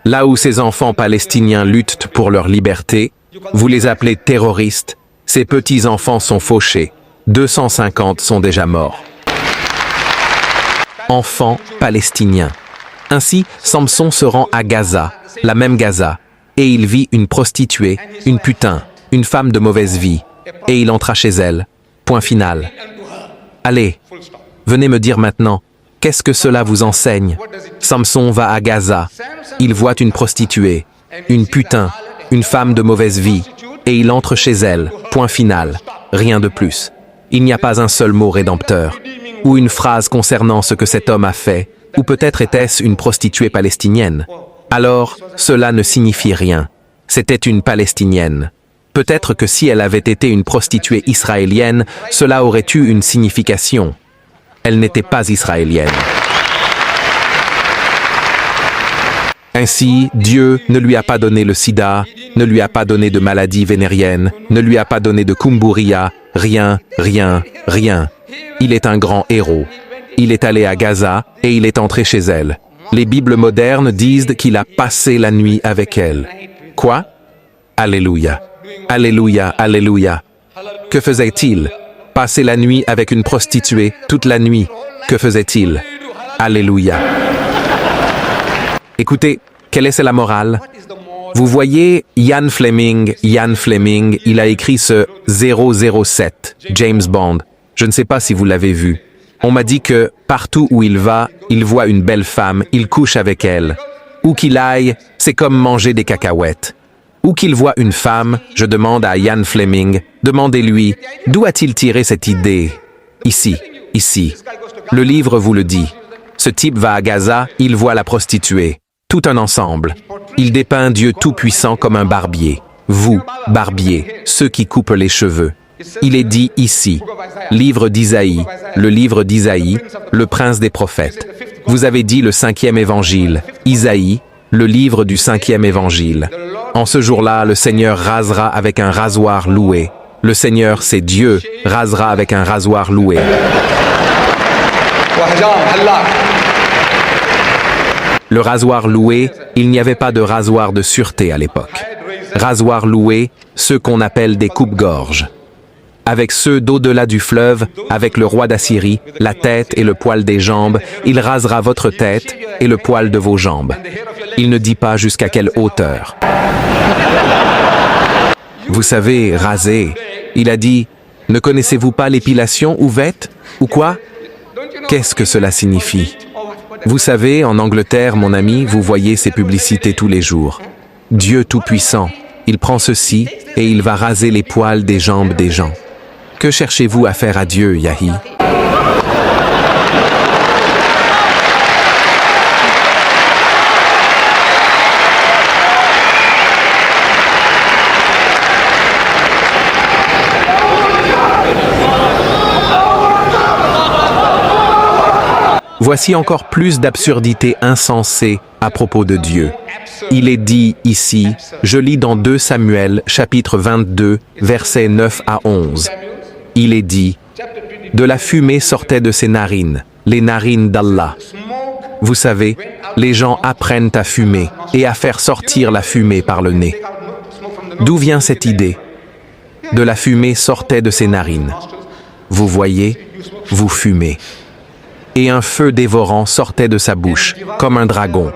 Là où ces enfants palestiniens luttent pour leur liberté, vous les appelez terroristes, ces petits-enfants sont fauchés, 250 sont déjà morts. Enfants palestiniens. Ainsi, Samson se rend à Gaza, la même Gaza, et il vit une prostituée, une putain, une femme de mauvaise vie, et il entra chez elle. Point final. Allez, venez me dire maintenant, qu'est-ce que cela vous enseigne? Samson va à Gaza, il voit une prostituée, une putain, une femme de mauvaise vie, et il entre chez elle. Point final. Rien de plus. Il n'y a pas un seul mot rédempteur, ou une phrase concernant ce que cet homme a fait, ou peut-être était-ce une prostituée palestinienne. Alors, cela ne signifie rien. C'était une Palestinienne. Peut-être que si elle avait été une prostituée israélienne, cela aurait eu une signification. Elle n'était pas israélienne. Ainsi, Dieu ne lui a pas donné le sida, ne lui a pas donné de maladie vénérienne, ne lui a pas donné de kumburia, rien, rien, rien. Il est un grand héros. Il est allé à Gaza et il est entré chez elle. Les Bibles modernes disent qu'il a passé la nuit avec elle. Quoi? Alléluia. Alléluia, alléluia. Que faisait-il? Passer la nuit avec une prostituée, toute la nuit. Que faisait-il? Alléluia. Écoutez, quelle est la morale? Vous voyez, Ian Fleming, il a écrit ce 007, James Bond. Je ne sais pas si vous l'avez vu. On m'a dit que, partout où il va, il voit une belle femme, il couche avec elle. Où qu'il aille, c'est comme manger des cacahuètes. Où qu'il voit une femme, je demande à Ian Fleming, demandez-lui, d'où a-t-il tiré cette idée? Ici. Le livre vous le dit. Ce type va à Gaza, il voit la prostituée. Tout un ensemble. Il dépeint Dieu tout-puissant comme un barbier. Vous, barbier, ceux qui coupent les cheveux. Il est dit ici, livre d'Isaïe, le livre d'Isaïe, le prince des prophètes. Vous avez dit le 5e évangile, Isaïe, le livre du 5e évangile. En ce jour-là, le Seigneur rasera avec un rasoir loué. Le Seigneur, c'est Dieu, rasera avec un rasoir loué. Le rasoir loué, il n'y avait pas de rasoir de sûreté à l'époque. Rasoir loué, ceux qu'on appelle des coupe-gorge. Avec ceux d'au-delà du fleuve, avec le roi d'Assyrie, la tête et le poil des jambes, il rasera votre tête et le poil de vos jambes. Il ne dit pas jusqu'à quelle hauteur. Vous savez, raser. Il a dit, ne connaissez-vous pas l'épilation ouverte? Ou quoi? Qu'est-ce que cela signifie? Vous savez, en Angleterre, mon ami, vous voyez ces publicités tous les jours. Dieu Tout-Puissant, il prend ceci et il va raser les poils des jambes des gens. Que cherchez-vous à faire à Dieu, Yahi? Voici encore plus d'absurdités insensées à propos de Dieu. Il est dit ici, je lis dans 2 Samuel, chapitre 22, versets 9 à 11. Il est dit, de la fumée sortait de ses narines, les narines d'Allah. Vous savez, les gens apprennent à fumer et à faire sortir la fumée par le nez. D'où vient cette idée? De la fumée sortait de ses narines. Vous voyez, vous fumez. Et un feu dévorant sortait de sa bouche, comme un dragon.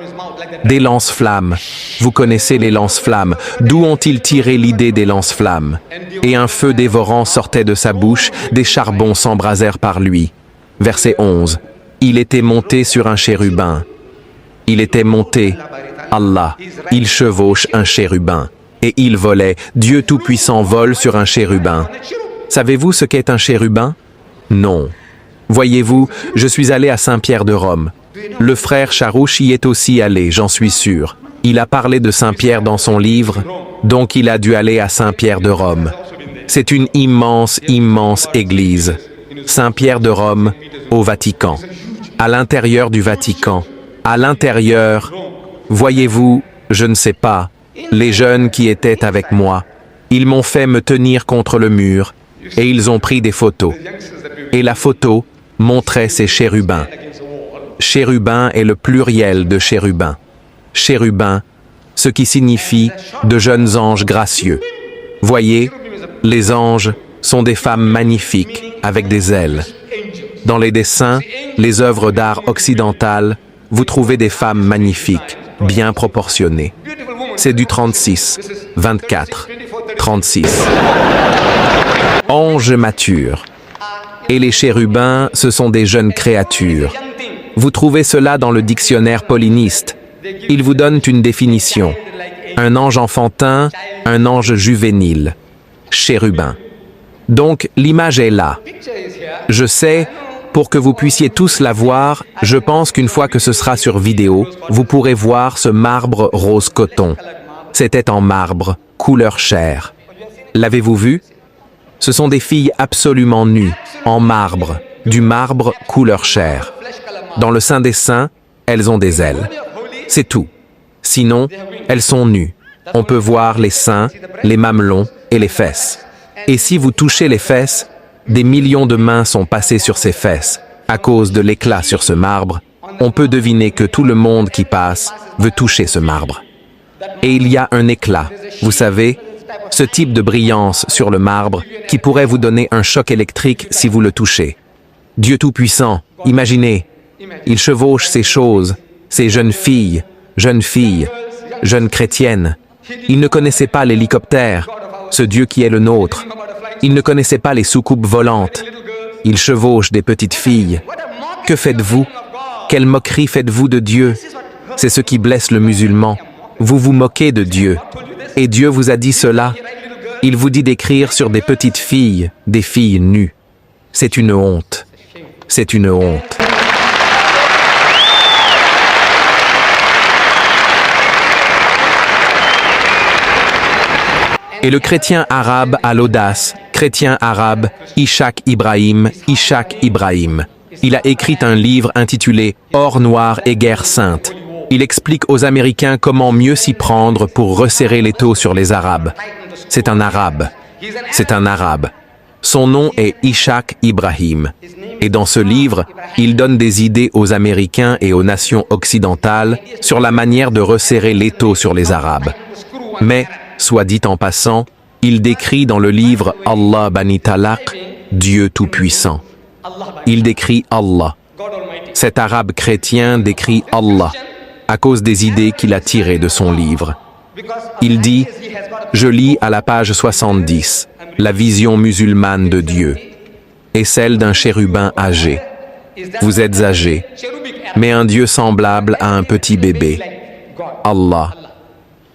Des lance-flammes. Vous connaissez les lance-flammes. D'où ont-ils tiré l'idée des lance-flammes? Et un feu dévorant sortait de sa bouche, des charbons s'embrasèrent par lui. Verset 11. Il était monté sur un chérubin. Il était monté, Allah. Il chevauche un chérubin. Et il volait. Dieu Tout-Puissant vole sur un chérubin. Savez-vous ce qu'est un chérubin? Non. Voyez-vous, je suis allé à Saint-Pierre de Rome. Le frère Charouch y est aussi allé, j'en suis sûr. Il a parlé de Saint-Pierre dans son livre, donc il a dû aller à Saint-Pierre de Rome. C'est une immense, immense église. Saint-Pierre de Rome, au Vatican. À l'intérieur du Vatican. À l'intérieur, voyez-vous, je ne sais pas, les jeunes qui étaient avec moi, ils m'ont fait me tenir contre le mur et ils ont pris des photos. Et la photo montrait ces chérubins. Chérubin est le pluriel de chérubin. Chérubin, ce qui signifie de jeunes anges gracieux. Voyez, les anges sont des femmes magnifiques avec des ailes. Dans les dessins, les œuvres d'art occidentales, vous trouvez des femmes magnifiques, bien proportionnées. C'est du 36, 24, 36. Anges matures. Et les chérubins, ce sont des jeunes créatures. Vous trouvez cela dans le dictionnaire pauliniste. Ils vous donnent une définition. Un ange enfantin, un ange juvénile. Chérubin. Donc, l'image est là. Je sais, pour que vous puissiez tous la voir, je pense qu'une fois que ce sera sur vidéo, vous pourrez voir ce marbre rose coton. C'était en marbre, couleur chair. L'avez-vous vu? Ce sont des filles absolument nues, en marbre, du marbre couleur chair. Dans le Saint des Saints, elles ont des ailes. C'est tout. Sinon, elles sont nues. On peut voir les seins, les mamelons et les fesses. Et si vous touchez les fesses, des millions de mains sont passées sur ces fesses. À cause de l'éclat sur ce marbre, on peut deviner que tout le monde qui passe veut toucher ce marbre. Et il y a un éclat, vous savez, ce type de brillance sur le marbre qui pourrait vous donner un choc électrique si vous le touchez. Dieu Tout-Puissant, imaginez, il chevauche ces choses, ces jeunes filles, jeunes chrétiennes. Ils ne connaissaient pas l'hélicoptère, ce Dieu qui est le nôtre. Ils ne connaissaient pas les soucoupes volantes. Ils chevauchent des petites filles. Que faites-vous? Quelle moquerie faites-vous de Dieu? C'est ce qui blesse le musulman. Vous vous moquez de Dieu. Et Dieu vous a dit cela. Il vous dit d'écrire sur des petites filles, des filles nues. C'est une honte. C'est une honte. Et le chrétien arabe a l'audace, chrétien arabe, Ishaq Ibrahim. Il a écrit un livre intitulé « Or noir et guerre sainte ». Il explique aux Américains comment mieux s'y prendre pour resserrer l'étau sur les Arabes. C'est un Arabe. C'est un Arabe. Son nom est Ishaq Ibrahim. Et dans ce livre, il donne des idées aux Américains et aux nations occidentales sur la manière de resserrer l'étau sur les Arabes. Mais, soit dit en passant, il décrit dans le livre Allah Bani Talaq, Dieu Tout-Puissant. Il décrit Allah. Cet arabe chrétien décrit Allah à cause des idées qu'il a tirées de son livre. Il dit, je lis à la page 70, la vision musulmane de Dieu et celle d'un chérubin âgé. Vous êtes âgé. mais un Dieu semblable à un petit bébé. Allah.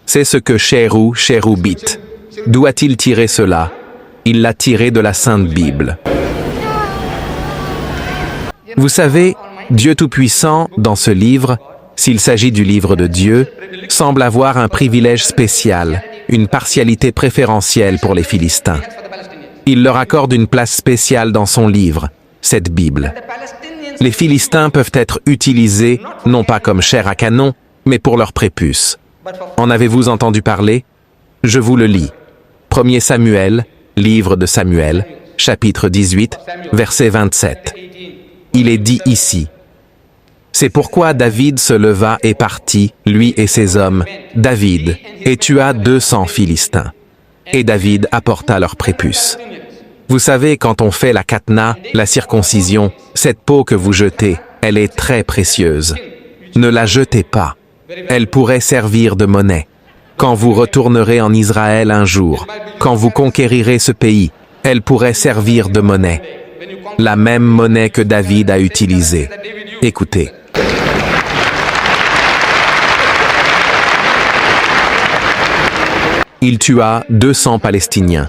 C'est ce que Cherubit. D'où a-t-il tiré cela? Il l'a tiré de la Sainte Bible. Vous savez, Dieu Tout-Puissant, dans ce livre, s'il s'agit du livre de Dieu, semble avoir un privilège spécial, une partialité préférentielle pour les Philistins. Il leur accorde une place spéciale dans son livre, cette Bible. Les Philistins peuvent être utilisés, non pas comme chair à canon, mais pour leur prépuce. En avez-vous entendu parler? Je vous le lis. 1er Samuel, livre de Samuel, chapitre 18, verset 27. Il est dit ici: c'est pourquoi David se leva et partit, lui et ses hommes, David, et tua 200 Philistins. Et David apporta leur prépuce. Vous savez, quand on fait la khatna, la circoncision, cette peau que vous jetez, elle est très précieuse. Ne la jetez pas. Elle pourrait servir de monnaie. Quand vous retournerez en Israël un jour, quand vous conquérirez ce pays, elle pourrait servir de monnaie. La même monnaie que David a utilisée. Écoutez. Il tua 200 Palestiniens.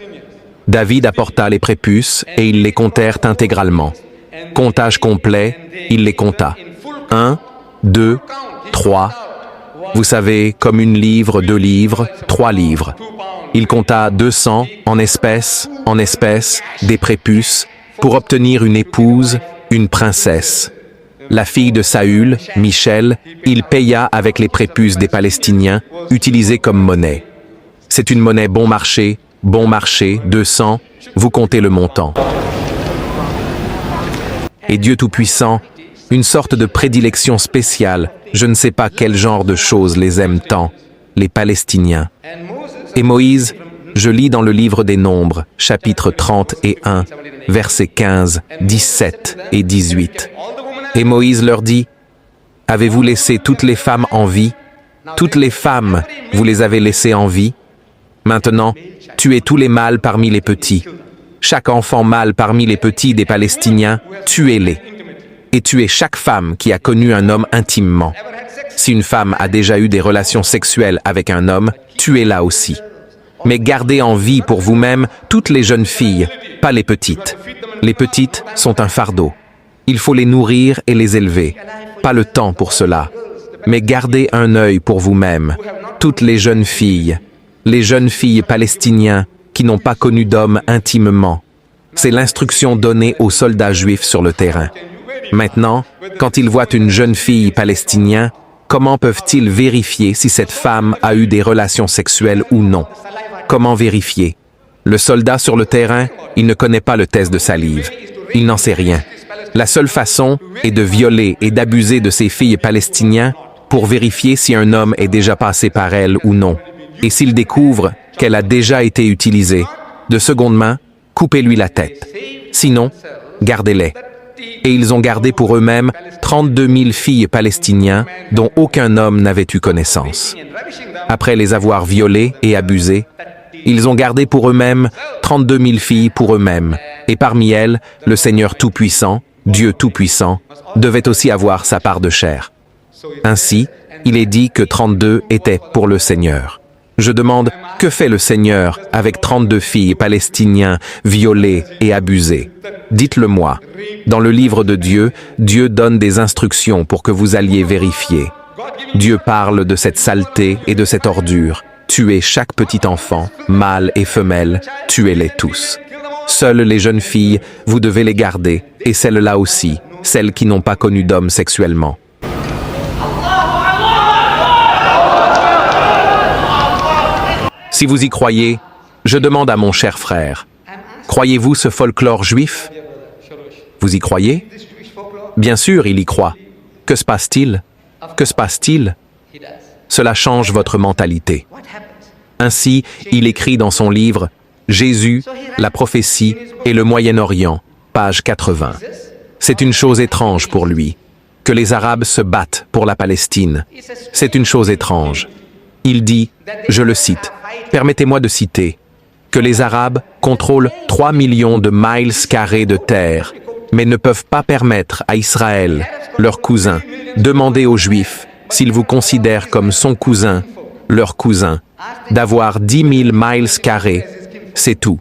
David apporta les prépuces et ils les comptèrent intégralement. Comptage complet, il les compta. 1, 2, 3. Vous savez, comme une livre, 2 livres, 3 livres. Il compta 200 en espèces, des prépuces, pour obtenir une épouse, une princesse. La fille de Saül, Michel, il paya avec les prépuces des Palestiniens, utilisées comme monnaie. C'est une monnaie bon marché, 200, vous comptez le montant. Et Dieu Tout-Puissant, une sorte de prédilection spéciale, je ne sais pas quel genre de choses les aime tant, les Palestiniens. Et Moïse, je lis dans le livre des Nombres, chapitre 31, versets 15, 17 et 18. Et Moïse leur dit: avez-vous laissé toutes les femmes en vie? Toutes les femmes, vous les avez laissées en vie? Maintenant, tuez tous les mâles parmi les petits. Chaque enfant mâle parmi les petits des Palestiniens, tuez-les. Et tuez chaque femme qui a connu un homme intimement. Si une femme a déjà eu des relations sexuelles avec un homme, tuez-la aussi. Mais gardez en vie pour vous-même toutes les jeunes filles, pas les petites. Les petites sont un fardeau. Il faut les nourrir et les élever. Pas le temps pour cela. Mais gardez un œil pour vous-même. Toutes les jeunes filles palestiniens qui n'ont pas connu d'homme intimement. C'est l'instruction donnée aux soldats juifs sur le terrain. Maintenant, quand ils voient une jeune fille palestinienne, comment peuvent-ils vérifier si cette femme a eu des relations sexuelles ou non? Comment vérifier? Le soldat sur le terrain, il ne connaît pas le test de salive. Il n'en sait rien. La seule façon est de violer et d'abuser de ces filles palestiniennes pour vérifier si un homme est déjà passé par elle ou non. Et s'il découvre qu'elle a déjà été utilisée, de seconde main, coupez-lui la tête. Sinon, gardez-les. Et ils ont gardé pour eux-mêmes 32 000 filles palestiniennes dont aucun homme n'avait eu connaissance. Après les avoir violées et abusées, ils ont gardé pour eux-mêmes 32 000 filles pour eux-mêmes. Et parmi elles, le Seigneur Tout-Puissant, Dieu Tout-Puissant, devait aussi avoir sa part de chair. Ainsi, il est dit que 32 étaient pour le Seigneur. Je demande, que fait le Seigneur avec 32 filles palestiniennes violées et abusées? Dites-le-moi. Dans le livre de Dieu, Dieu donne des instructions pour que vous alliez vérifier. Dieu parle de cette saleté et de cette ordure. Tuez chaque petit enfant, mâle et femelle, tuez-les tous. Seules les jeunes filles, vous devez les garder, et celles-là aussi, celles qui n'ont pas connu d'homme sexuellement. Si vous y croyez, je demande à mon cher frère, croyez-vous ce folklore juif? Vous y croyez? Bien sûr, il y croit. Que se passe-t-il? Que se passe-t-il? Cela change votre mentalité. Ainsi, il écrit dans son livre « Jésus, la prophétie et le Moyen-Orient », page 80. C'est une chose étrange pour lui, que les Arabes se battent pour la Palestine. C'est une chose étrange. Il dit, je le cite, permettez-moi de citer, que les Arabes contrôlent 3 millions de miles carrés de terre mais ne peuvent pas permettre à Israël, leur cousin, demander aux Juifs, s'ils vous considèrent comme son cousin, leur cousin, d'avoir 10 000 miles carrés, c'est tout.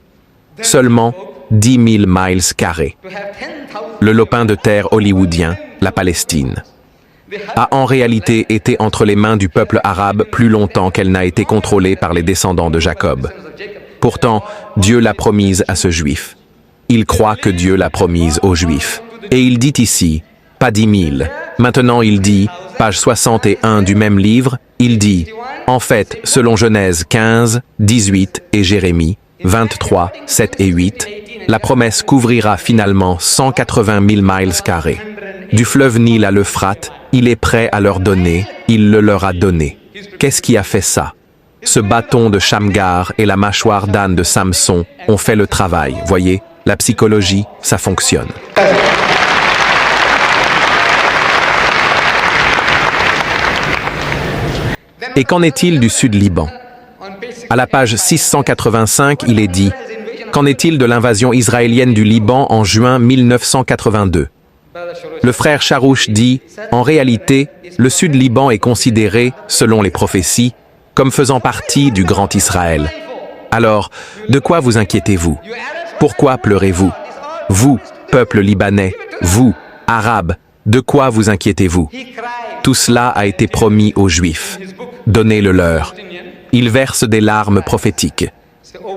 Seulement 10 000 miles carrés. Le lopin de terre hollywoodien, la Palestine, a en réalité été entre les mains du peuple arabe plus longtemps qu'elle n'a été contrôlée par les descendants de Jacob. Pourtant, Dieu l'a promise à ce Juif. Il croit que Dieu l'a promise aux Juifs. Et il dit ici, pas 10 000. Maintenant il dit, page 61 du même livre, il dit, en fait, selon Genèse 15, 18 et Jérémie 23, 7 et 8, la promesse couvrira finalement 180 000 miles carrés. Du fleuve Nil à l'Euphrate, il est prêt à leur donner, il le leur a donné. Qu'est-ce qui a fait ça? Ce bâton de Shamgar et la mâchoire d'âne de Samson ont fait le travail. Voyez, la psychologie, ça fonctionne. Et qu'en est-il du Sud-Liban? À la page 685, il est dit « Qu'en est-il de l'invasion israélienne du Liban en juin 1982 ?» Le frère Charouch dit « En réalité, le Sud-Liban est considéré, selon les prophéties, comme faisant partie du Grand Israël. Alors, de quoi vous inquiétez-vous? Pourquoi pleurez-vous? Vous, peuple libanais, vous, arabes, de quoi vous inquiétez-vous? Tout cela a été promis aux Juifs. Donnez-le leur. Il verse des larmes prophétiques.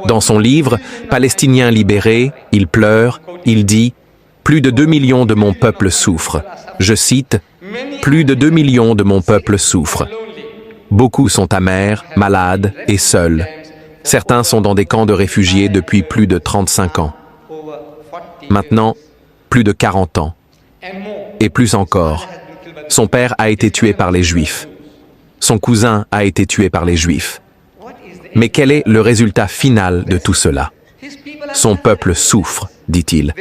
Dans son livre, Palestiniens libérés, il pleure, il dit « Plus de 2 millions de mon peuple souffrent. » Je cite « Plus de 2 millions de mon peuple souffrent. Beaucoup sont amers, malades et seuls. Certains sont dans des camps de réfugiés depuis plus de 35 ans. Maintenant, plus de 40 ans. Et plus encore. Son père a été tué par les Juifs. Son cousin a été tué par les Juifs. Mais quel est le résultat final de tout cela? Son peuple souffre, dit-il.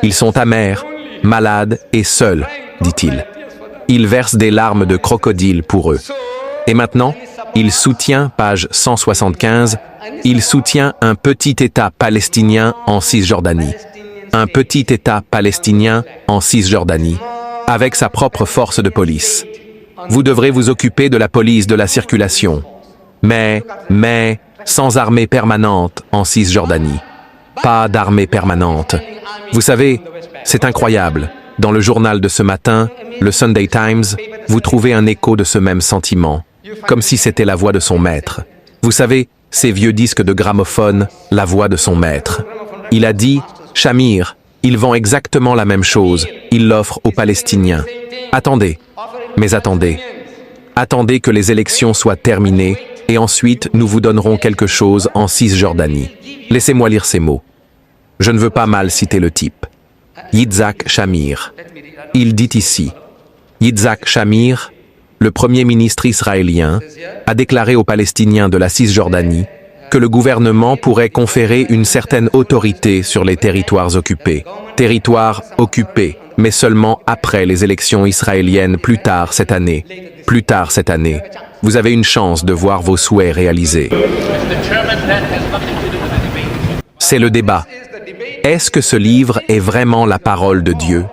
Ils sont amers, malades et seuls, dit-il. Il verse des larmes de crocodile pour eux. Et maintenant, il soutient, page 175, il soutient un petit État palestinien en Cisjordanie. Un petit État palestinien en Cisjordanie, avec sa propre force de police. Vous devrez vous occuper de la police de la circulation. Mais, sans armée permanente en Cisjordanie. Pas d'armée permanente. Vous savez, c'est incroyable. Dans le journal de ce matin, le Sunday Times, vous trouvez un écho de ce même sentiment, comme si c'était la voix de son maître. Vous savez, ces vieux disques de gramophone, la voix de son maître. Il a dit, Shamir, il vend exactement la même chose, il l'offre aux Palestiniens. Attendez, mais attendez. Attendez que les élections soient terminées, et ensuite nous vous donnerons quelque chose en Cisjordanie. Laissez-moi lire ces mots. Je ne veux pas mal citer le type. Yitzhak Shamir. Il dit ici, Yitzhak Shamir, le premier ministre israélien, a déclaré aux Palestiniens de la Cisjordanie que le gouvernement pourrait conférer une certaine autorité sur les territoires occupés. Territoires occupés, mais seulement après les élections israéliennes plus tard cette année. Plus tard cette année, vous avez une chance de voir vos souhaits réalisés. C'est le débat. Est-ce que ce livre est vraiment la parole de Dieu?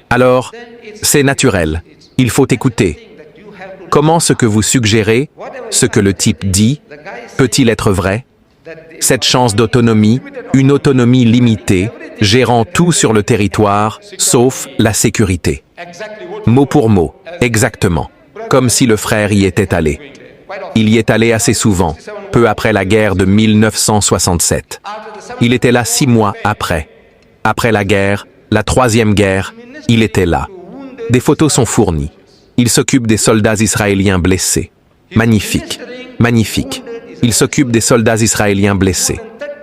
Alors, c'est naturel. Il faut écouter. Comment ce que vous suggérez, ce que le type dit, peut-il être vrai? Cette chance d'autonomie, une autonomie limitée, gérant tout sur le territoire, sauf la sécurité. Mot pour mot, exactement. Comme si le frère y était allé. Il y est allé assez souvent, peu après la guerre de 1967. Il était là 6 mois après. Après la guerre, la 3e guerre, il était là. Des photos sont fournies. Il s'occupe des soldats israéliens blessés. Magnifique, magnifique. Il s'occupe des soldats israéliens blessés.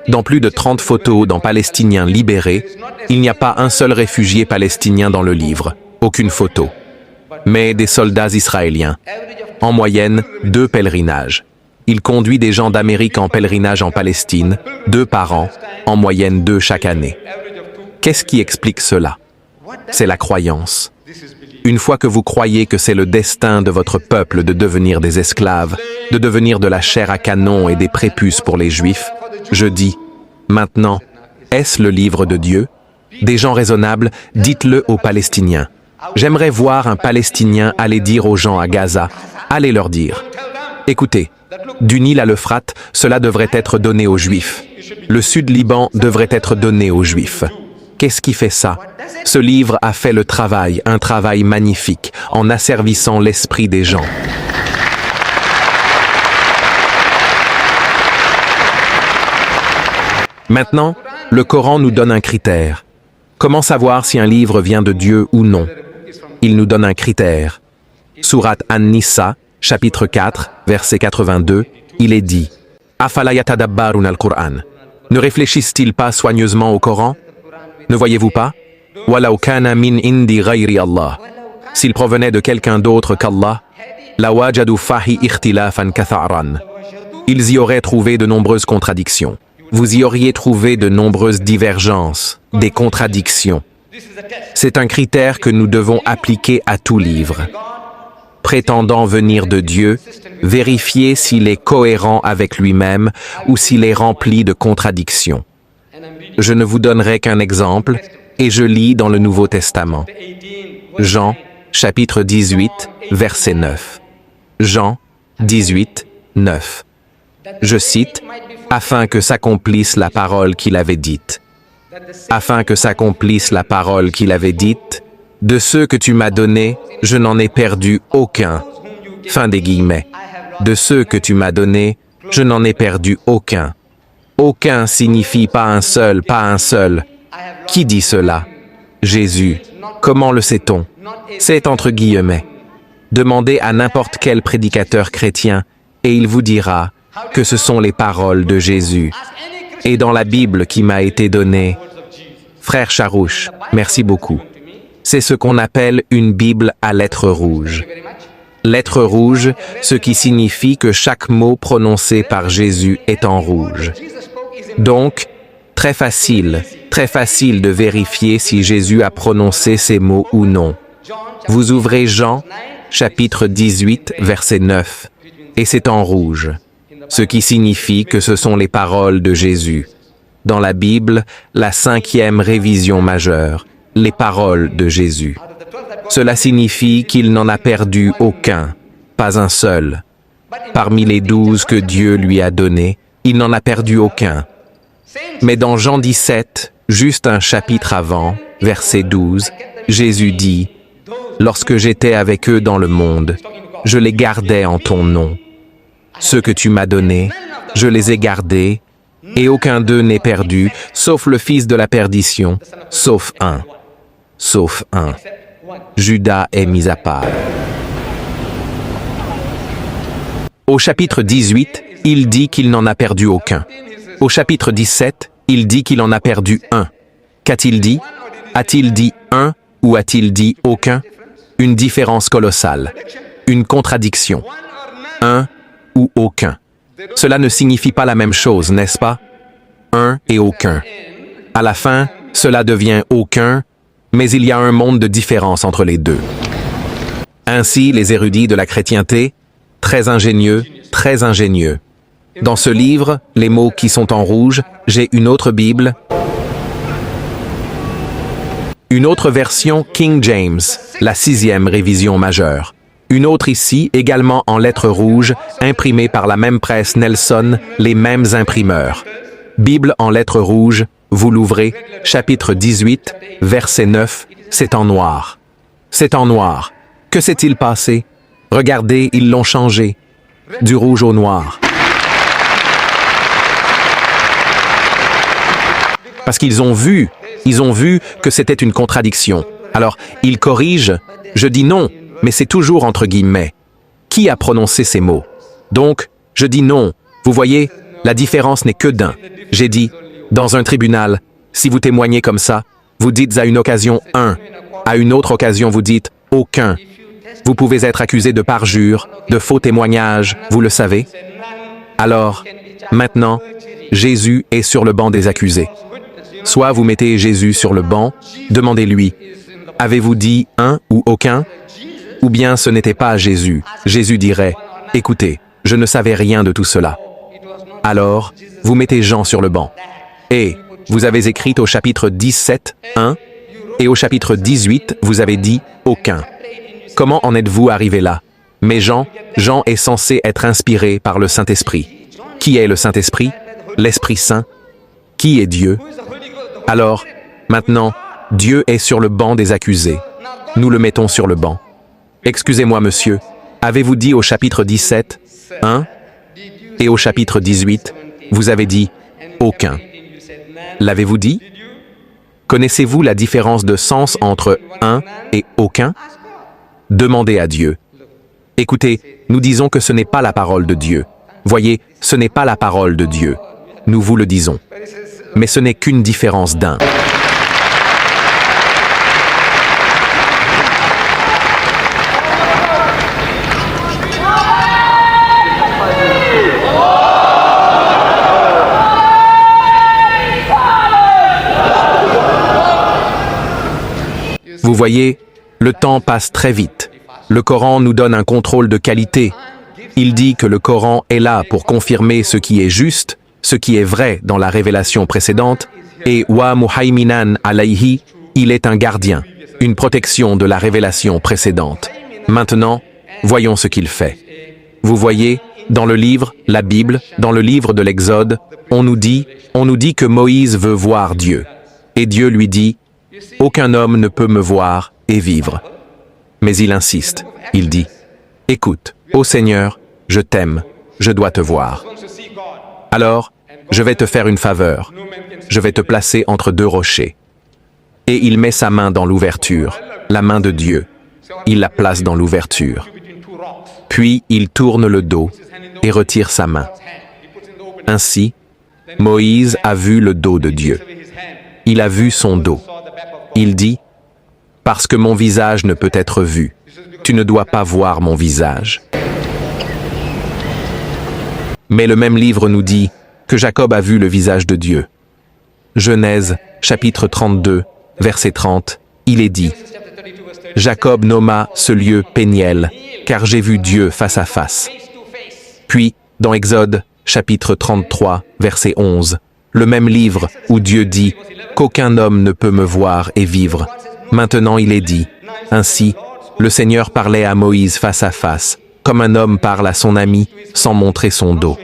Dans plus de 30 photos dans Palestiniens libérés, il n'y a pas un seul réfugié palestinien dans le livre. Aucune photo. Mais des soldats israéliens. En moyenne, 2 pèlerinages. Il conduit des gens d'Amérique en pèlerinage en Palestine, 2 par an, en moyenne 2 chaque année. Qu'est-ce qui explique cela? C'est la croyance. Une fois que vous croyez que c'est le destin de votre peuple de devenir des esclaves, de devenir de la chair à canon et des prépuces pour les Juifs, je dis, maintenant, est-ce le livre de Dieu? Des gens raisonnables, dites-le aux Palestiniens. J'aimerais voir un Palestinien aller dire aux gens à Gaza, allez leur dire. Écoutez, du Nil à l'Euphrate, cela devrait être donné aux Juifs. Le Sud-Liban devrait être donné aux Juifs. Qu'est-ce qui fait ça? Ce livre a fait le travail, un travail magnifique, en asservissant l'esprit des gens. Maintenant, le Coran nous donne un critère. Comment savoir si un livre vient de Dieu ou non? Il nous donne un critère. Sourate An-Nisa, chapitre 4, verset 82, il est dit « Afala yatadabbarun al-Qur'an » Ne réfléchissent-ils pas soigneusement au Coran? Ne voyez-vous pas? « Walau kana min indi ghayri Allah » S'il provenait de quelqu'un d'autre qu'Allah, « La wajadu fahi ikhtilafan katharan » Ils y auraient trouvé de nombreuses contradictions. Vous y auriez trouvé de nombreuses divergences, des contradictions. C'est un critère que nous devons appliquer à tout livre. Prétendant venir de Dieu, vérifiez s'il est cohérent avec lui-même ou s'il est rempli de contradictions. Je ne vous donnerai qu'un exemple, et je lis dans le Nouveau Testament. Jean, chapitre 18, verset 9. Jean 18, 9. Je cite, « Afin que s'accomplisse la parole qu'il avait dite. Afin que s'accomplisse la parole qu'il avait dite, de ceux que tu m'as donnés, je n'en ai perdu aucun. » Fin des guillemets. De ceux que tu m'as donnés, je n'en ai perdu aucun. Aucun signifie pas un seul, pas un seul. Qui dit cela? Jésus. Comment le sait-on? C'est entre guillemets. Demandez à n'importe quel prédicateur chrétien et il vous dira que ce sont les paroles de Jésus. Et dans la Bible qui m'a été donnée, frère Charouche, merci beaucoup. C'est ce qu'on appelle une Bible à lettres rouges. Lettres rouges, ce qui signifie que chaque mot prononcé par Jésus est en rouge. Donc, très facile de vérifier si Jésus a prononcé ces mots ou non. Vous ouvrez Jean, chapitre 18, verset 9, et c'est en rouge, ce qui signifie que ce sont les paroles de Jésus. Dans la Bible, la 5e révision majeure, les paroles de Jésus. Cela signifie qu'il n'en a perdu aucun, pas un seul. Parmi les 12 que Dieu lui a donnés, il n'en a perdu aucun. Mais dans Jean 17, juste un chapitre avant, verset 12, Jésus dit « Lorsque j'étais avec eux dans le monde, je les gardais en ton nom. Ceux que tu m'as donnés, je les ai gardés, et aucun d'eux n'est perdu, sauf le fils de la perdition, sauf un. Sauf un. Judas est mis à part. » Au chapitre 18, il dit qu'il n'en a perdu aucun. Au chapitre 17, il dit qu'il en a perdu un. Qu'a-t-il dit? A-t-il dit un ou a-t-il dit aucun? Une différence colossale. Une contradiction. Un ou aucun. Cela ne signifie pas la même chose, n'est-ce pas? Un et aucun. À la fin, cela devient aucun, mais il y a un monde de différence entre les deux. Ainsi, les érudits de la chrétienté, très ingénieux. Dans ce livre, les mots qui sont en rouge, j'ai une autre Bible, une autre version King James, la 6e révision majeure. Une autre ici, également en lettres rouges, imprimée par la même presse Nelson, les mêmes imprimeurs. Bible en lettres rouges, vous l'ouvrez, chapitre 18, verset 9, c'est en noir. C'est en noir. Que s'est-il passé? Regardez, ils l'ont changé. Du rouge au noir. Parce qu'ils ont vu que c'était une contradiction. Alors, ils corrigent, je dis non, mais c'est toujours entre guillemets. Qui a prononcé ces mots? Donc, je dis non. Vous voyez, la différence n'est que d'un. J'ai dit, dans un tribunal, si vous témoignez comme ça, vous dites à une occasion un, à une autre occasion vous dites aucun. Vous pouvez être accusé de parjure, de faux témoignages, vous le savez? Alors, maintenant, Jésus est sur le banc des accusés. Soit vous mettez Jésus sur le banc, demandez-lui, avez-vous dit un ou aucun? Ou bien ce n'était pas Jésus. Jésus dirait, écoutez, je ne savais rien de tout cela. Alors, vous mettez Jean sur le banc. Et vous avez écrit au chapitre 17, 1, et au chapitre 18, vous avez dit « aucun ». Comment en êtes-vous arrivé là? Mais Jean est censé être inspiré par le Saint-Esprit. Qui est le Saint-Esprit? L'Esprit Saint. Qui est Dieu? Alors, maintenant, Dieu est sur le banc des accusés. Nous le mettons sur le banc. Excusez-moi, monsieur, avez-vous dit au chapitre 17, 1, et au chapitre 18, vous avez dit « aucun ». L'avez-vous dit? Connaissez-vous la différence de sens entre « un » et « aucun » Demandez à Dieu. Écoutez, nous disons que ce n'est pas la parole de Dieu. Voyez, ce n'est pas la parole de Dieu. Nous vous le disons. Mais ce n'est qu'une différence d'un. Vous voyez, le temps passe très vite. Le Coran nous donne un contrôle de qualité. Il dit que le Coran est là pour confirmer ce qui est juste, ce qui est vrai dans la révélation précédente, et wa muhaiminan alayhi, il est un gardien, une protection de la révélation précédente. Maintenant, voyons ce qu'il fait. Vous voyez, dans le livre, la Bible, dans le livre de l'Exode, on nous dit que Moïse veut voir Dieu. Et Dieu lui dit, « Aucun homme ne peut me voir et vivre. » Mais il insiste, il dit, « Écoute, ô Seigneur, je t'aime, je dois te voir. Alors, je vais te faire une faveur, je vais te placer entre deux rochers. » Et il met sa main dans l'ouverture, la main de Dieu. Il la place dans l'ouverture. Puis il tourne le dos et retire sa main. Ainsi, Moïse a vu le dos de Dieu. Il a vu son dos. Il dit, « Parce que mon visage ne peut être vu, tu ne dois pas voir mon visage. » Mais le même livre nous dit que Jacob a vu le visage de Dieu. Genèse, chapitre 32, verset 30, il est dit, « Jacob nomma ce lieu Péniel, car j'ai vu Dieu face à face. » Puis, dans Exode, chapitre 33, verset 11, le même livre où Dieu dit qu'aucun homme ne peut me voir et vivre. Maintenant il est dit, ainsi, le Seigneur parlait à Moïse face à face, comme un homme parle à son ami sans montrer son dos.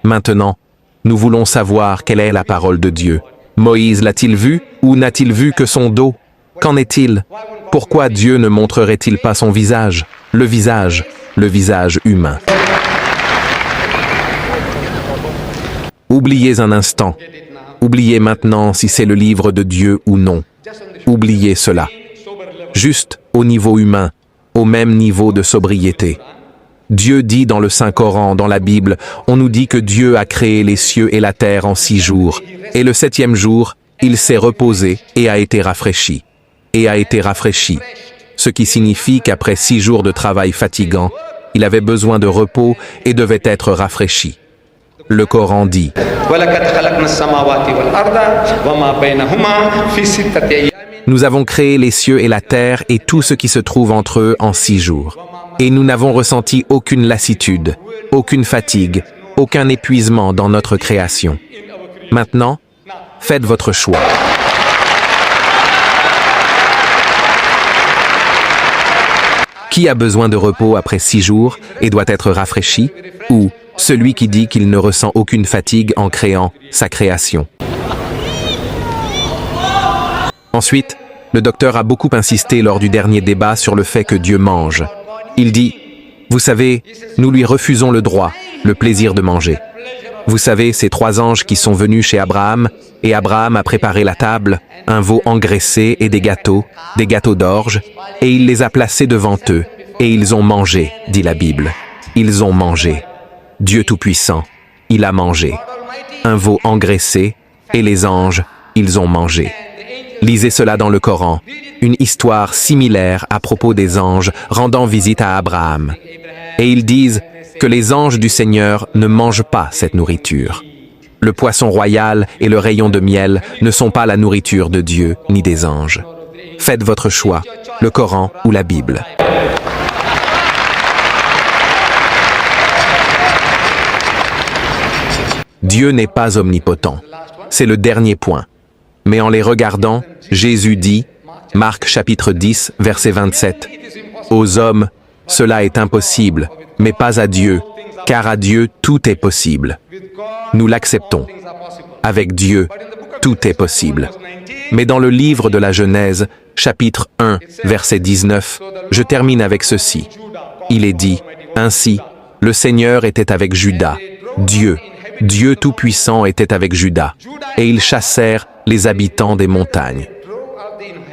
Maintenant, nous voulons savoir quelle est la parole de Dieu. Moïse l'a-t-il vu ou n'a-t-il vu que son dos? Qu'en est-il? Pourquoi Dieu ne montrerait-il pas son visage? Le visage humain. Oubliez un instant. Oubliez maintenant si c'est le livre de Dieu ou non. Oubliez cela. Juste au niveau humain, au même niveau de sobriété. Dieu dit dans le Saint-Coran, dans la Bible, on nous dit que Dieu a créé les cieux et la terre en 6 jours. Et le 7e jour, il s'est reposé et a été rafraîchi. Ce qui signifie qu'après 6 jours de travail fatigant, il avait besoin de repos et devait être rafraîchi. Le Coran dit, nous avons créé les cieux et la terre et tout ce qui se trouve entre eux en 6 jours. Et nous n'avons ressenti aucune lassitude, aucune fatigue, aucun épuisement dans notre création. Maintenant, faites votre choix. Qui a besoin de repos après 6 jours et doit être rafraîchi? Ou celui qui dit qu'il ne ressent aucune fatigue en créant sa création? Ensuite, le docteur a beaucoup insisté lors du dernier débat sur le fait que Dieu mange. Il dit, vous savez, nous lui refusons le droit, le plaisir de manger. Vous savez, ces 3 anges qui sont venus chez Abraham, et Abraham a préparé la table, un veau engraissé et des gâteaux d'orge, et il les a placés devant eux, et ils ont mangé, dit la Bible. Ils ont mangé. Dieu Tout-Puissant, il a mangé. Un veau engraissé, et les anges, ils ont mangé. Lisez cela dans le Coran, une histoire similaire à propos des anges rendant visite à Abraham. Et ils disent que les anges du Seigneur ne mangent pas cette nourriture. Le poisson royal et le rayon de miel ne sont pas la nourriture de Dieu ni des anges. Faites votre choix, le Coran ou la Bible. Dieu n'est pas omnipotent. c'est le dernier point. Mais en les regardant, Jésus dit, Marc chapitre 10, verset 27, « Aux hommes, cela est impossible, mais pas à Dieu, car à Dieu tout est possible. » Nous l'acceptons. Avec Dieu, tout est possible. Mais dans le livre de la Genèse, chapitre 1, verset 19, je termine avec ceci. Il est dit, « Ainsi, le Seigneur était avec Juda, Dieu Tout-Puissant était avec Juda, et ils chassèrent les habitants des montagnes. »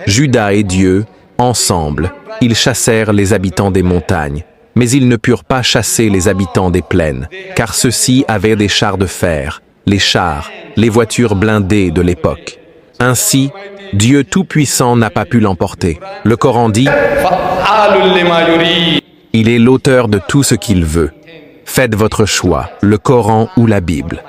Juda et Dieu, ensemble, ils chassèrent les habitants des montagnes, mais ils ne purent pas chasser les habitants des plaines, car ceux-ci avaient des chars de fer, les chars, les voitures blindées de l'époque. Ainsi, Dieu Tout-Puissant n'a pas pu l'emporter. Le Coran dit, « Il est l'auteur de tout ce qu'il veut. Faites votre choix, le Coran ou la Bible. »